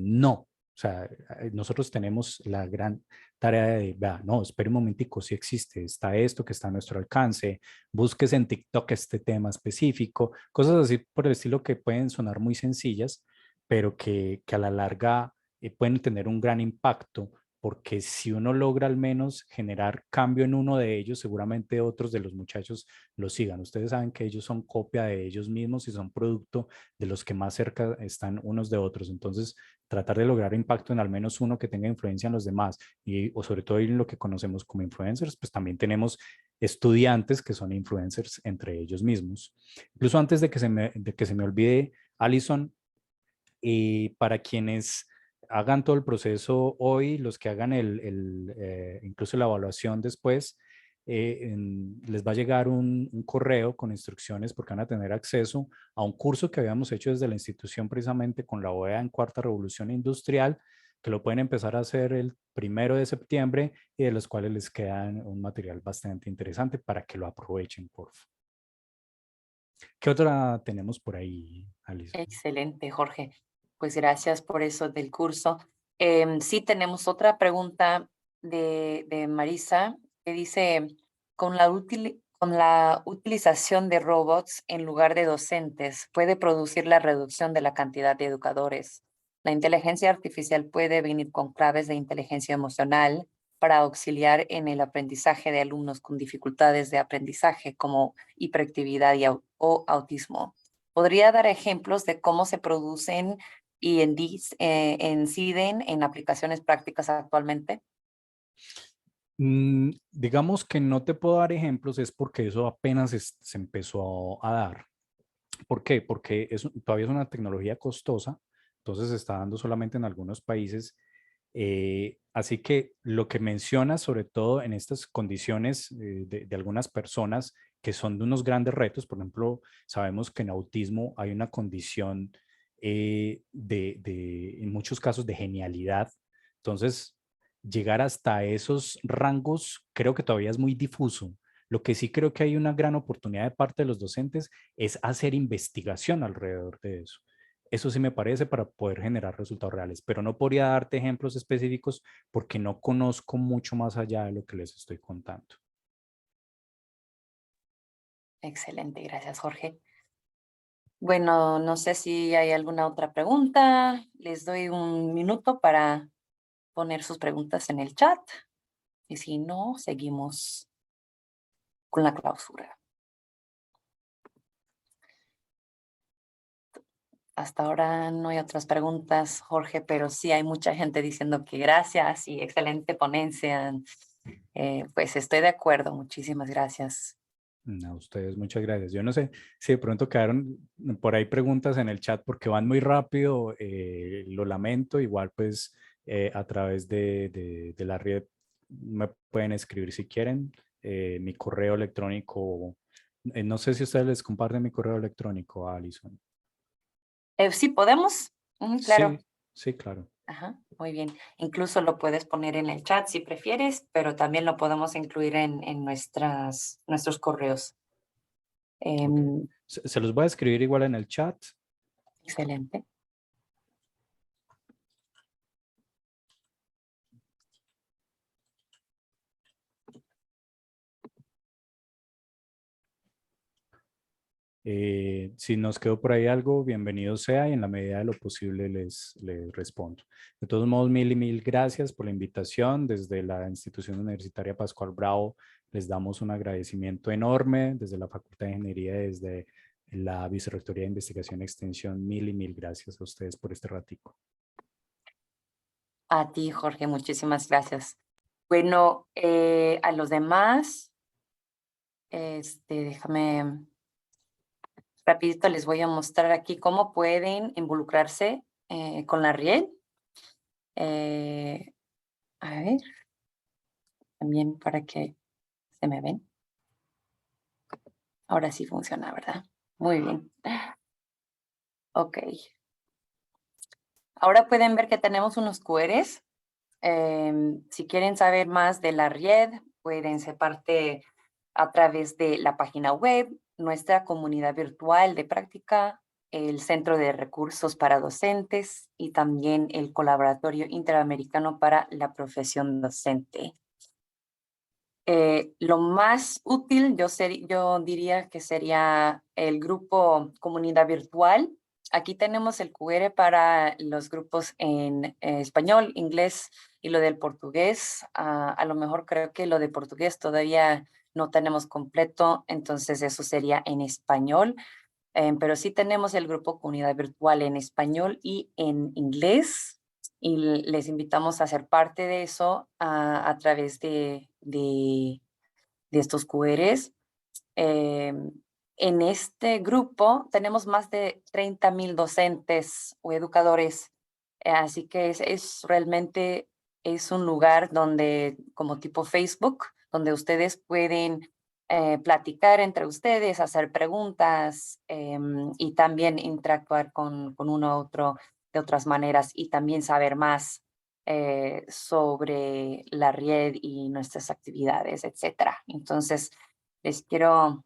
No, o sea, nosotros tenemos la gran tarea de, vea, no, espere un momentico, sí existe, está esto que está a nuestro alcance, búsquese en TikTok este tema específico, cosas así por el estilo que pueden sonar muy sencillas, pero que a la larga pueden tener un gran impacto, porque si uno logra al menos generar cambio en uno de ellos, seguramente otros de los muchachos lo sigan. Ustedes saben que ellos son copia de ellos mismos y son producto de los que más cerca están unos de otros. Entonces, tratar de lograr impacto en al menos uno que tenga influencia en los demás, o sobre todo en lo que conocemos como influencers, pues también tenemos estudiantes que son influencers entre ellos mismos. Incluso antes de que se me olvide, Alison, y para quienes hagan todo el proceso hoy, los que hagan incluso la evaluación después, les va a llegar un correo con instrucciones porque van a tener acceso a un curso que habíamos hecho desde la institución precisamente con la OEA en Cuarta Revolución Industrial, que lo pueden empezar a hacer el 1 de septiembre y de los cuales les queda un material bastante interesante para que lo aprovechen, por favor. ¿Qué otra tenemos por ahí, Alice? Excelente, Jorge. Pues gracias por eso del curso. Sí tenemos otra pregunta de Marisa que dice, con la utilización de robots en lugar de docentes, ¿puede producir la reducción de la cantidad de educadores? La inteligencia artificial puede venir con claves de inteligencia emocional para auxiliar en el aprendizaje de alumnos con dificultades de aprendizaje como hiperactividad o autismo. ¿Podría dar ejemplos de cómo se producen y inciden en aplicaciones prácticas actualmente? Digamos que no te puedo dar ejemplos, es porque eso apenas se empezó a dar. ¿Por qué? Porque todavía es una tecnología costosa, entonces se está dando solamente en algunos países. Así que lo que mencionas, sobre todo en estas condiciones de algunas personas que son de unos grandes retos, por ejemplo, sabemos que en autismo hay una condición en muchos casos de genialidad. Entonces, llegar hasta esos rangos creo que todavía es muy difuso. Lo que sí creo que hay una gran oportunidad de parte de los docentes es hacer investigación alrededor de eso. Eso sí me parece para poder generar resultados reales, pero no podría darte ejemplos específicos porque no conozco mucho más allá de lo que les estoy contando. Excelente, gracias, Jorge. Bueno, no sé si hay alguna otra pregunta. Les doy un minuto para poner sus preguntas en el chat y si no, seguimos con la clausura. Hasta ahora no hay otras preguntas, Jorge, pero sí hay mucha gente diciendo que gracias y excelente ponencia. Pues estoy de acuerdo, muchísimas gracias. A ustedes, muchas gracias. Yo no sé si de pronto quedaron por ahí preguntas en el chat porque van muy rápido, lo lamento. Igual pues a través de la red me pueden escribir si quieren. Mi correo electrónico, no sé si ustedes les comparten mi correo electrónico, Alison. Sí, ¿podemos? Claro. Sí, sí, claro. Ajá, muy bien. Incluso lo puedes poner en el chat si prefieres, pero también lo podemos incluir en nuestros correos. Ok. Em, Se los voy a escribir igual en el chat. Excelente. Si nos quedó por ahí algo, bienvenido sea y en la medida de lo posible les respondo. De todos modos, mil y mil gracias por la invitación. Desde la Institución Universitaria Pascual Bravo les damos un agradecimiento enorme. Desde la Facultad de Ingeniería, desde la Vicerrectoría de Investigación y Extensión, mil y mil gracias a ustedes por este ratico. A ti, Jorge, muchísimas gracias. Bueno, a los demás, déjame rapidito les voy a mostrar aquí cómo pueden involucrarse con la riel. A ver, también para que se me ven. Ahora sí funciona, ¿verdad? Muy bien. Ok. Ahora pueden ver que tenemos unos QRs. Si quieren saber más de la red, pueden ser parte a través de la página web, nuestra comunidad virtual de práctica, el Centro de Recursos para Docentes y también el Colaboratorio Interamericano para la Profesión Docente. Lo más útil yo diría que sería el grupo Comunidad Virtual. Aquí tenemos el QR para los grupos en español, inglés y lo del portugués. A lo mejor creo que lo de portugués todavía no tenemos completo, entonces eso sería en español. Pero sí tenemos el grupo Comunidad Virtual en español y en inglés y les invitamos a ser parte de eso a través de estos QRs. En este grupo tenemos más de 30,000 docentes o educadores, así que realmente es un lugar donde, como tipo Facebook, donde ustedes pueden platicar entre ustedes, hacer preguntas y también interactuar con uno u otro de otras maneras y también saber más sobre la red y nuestras actividades, etcétera. Entonces, les quiero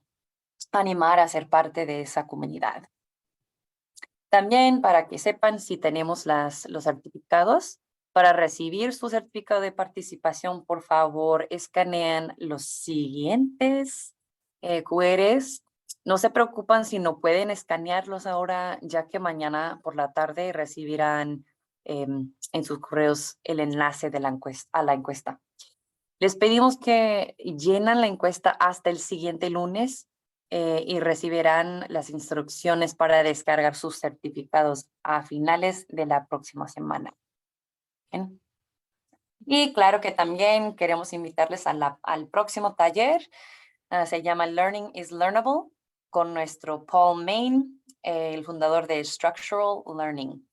animar a ser parte de esa comunidad. También para que sepan si tenemos los certificados. Para recibir su certificado de participación, por favor, escanean los siguientes QRs. No se preocupan si no pueden escanearlos ahora, ya que mañana por la tarde recibirán en sus correos el enlace de a la encuesta. Les pedimos que llenan la encuesta hasta el siguiente lunes y recibirán las instrucciones para descargar sus certificados a finales de la próxima semana. Bien. Y claro que también queremos invitarles al próximo taller. Se llama Learning is Learnable, con nuestro Paul Main, el fundador de Structural Learning.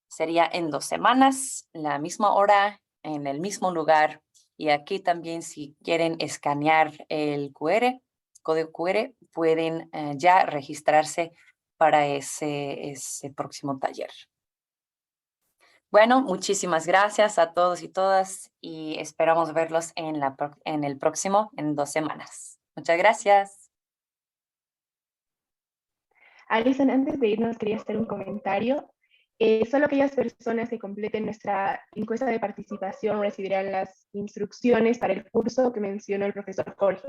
Sería en 2 semanas, la misma hora, en el mismo lugar. Y aquí también, si quieren escanear el código QR, pueden ya registrarse para ese próximo taller. Bueno, muchísimas gracias a todos y todas y esperamos verlos en el próximo, en 2 semanas. Muchas gracias. Alison, antes de irnos quería hacer un comentario. Solo aquellas personas que completen nuestra encuesta de participación recibirán las instrucciones para el curso que mencionó el profesor Jorge.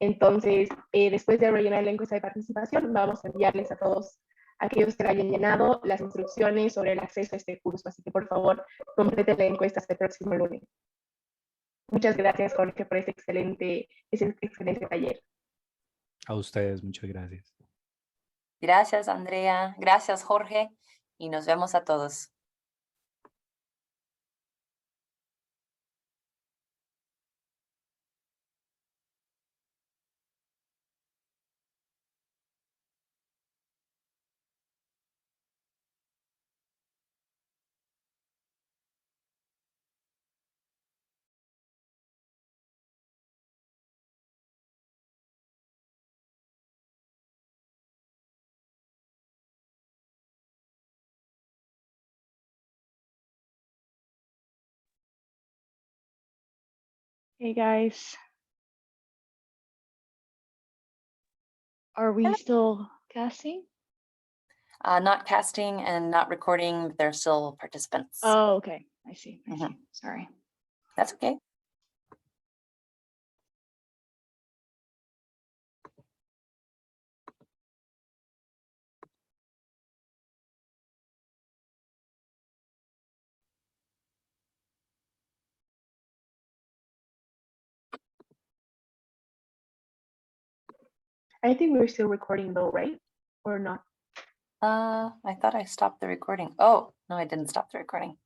Entonces, después de rellenar la encuesta de participación, vamos a enviarles a todos aquellos que la hayan llenado las instrucciones sobre el acceso a este curso. Así que, por favor, completen la encuesta hasta el próximo lunes. Muchas gracias, Jorge, por ese excelente taller. A ustedes, muchas gracias. Gracias, Andrea. Gracias, Jorge. Y nos vemos a todos. Hey guys. Are we still casting? Not casting and not recording. They're still participants. Oh, okay. I see. Sorry. That's okay. I think we're still recording though, right? Or not? I thought I stopped the recording. Oh, no, I didn't stop the recording.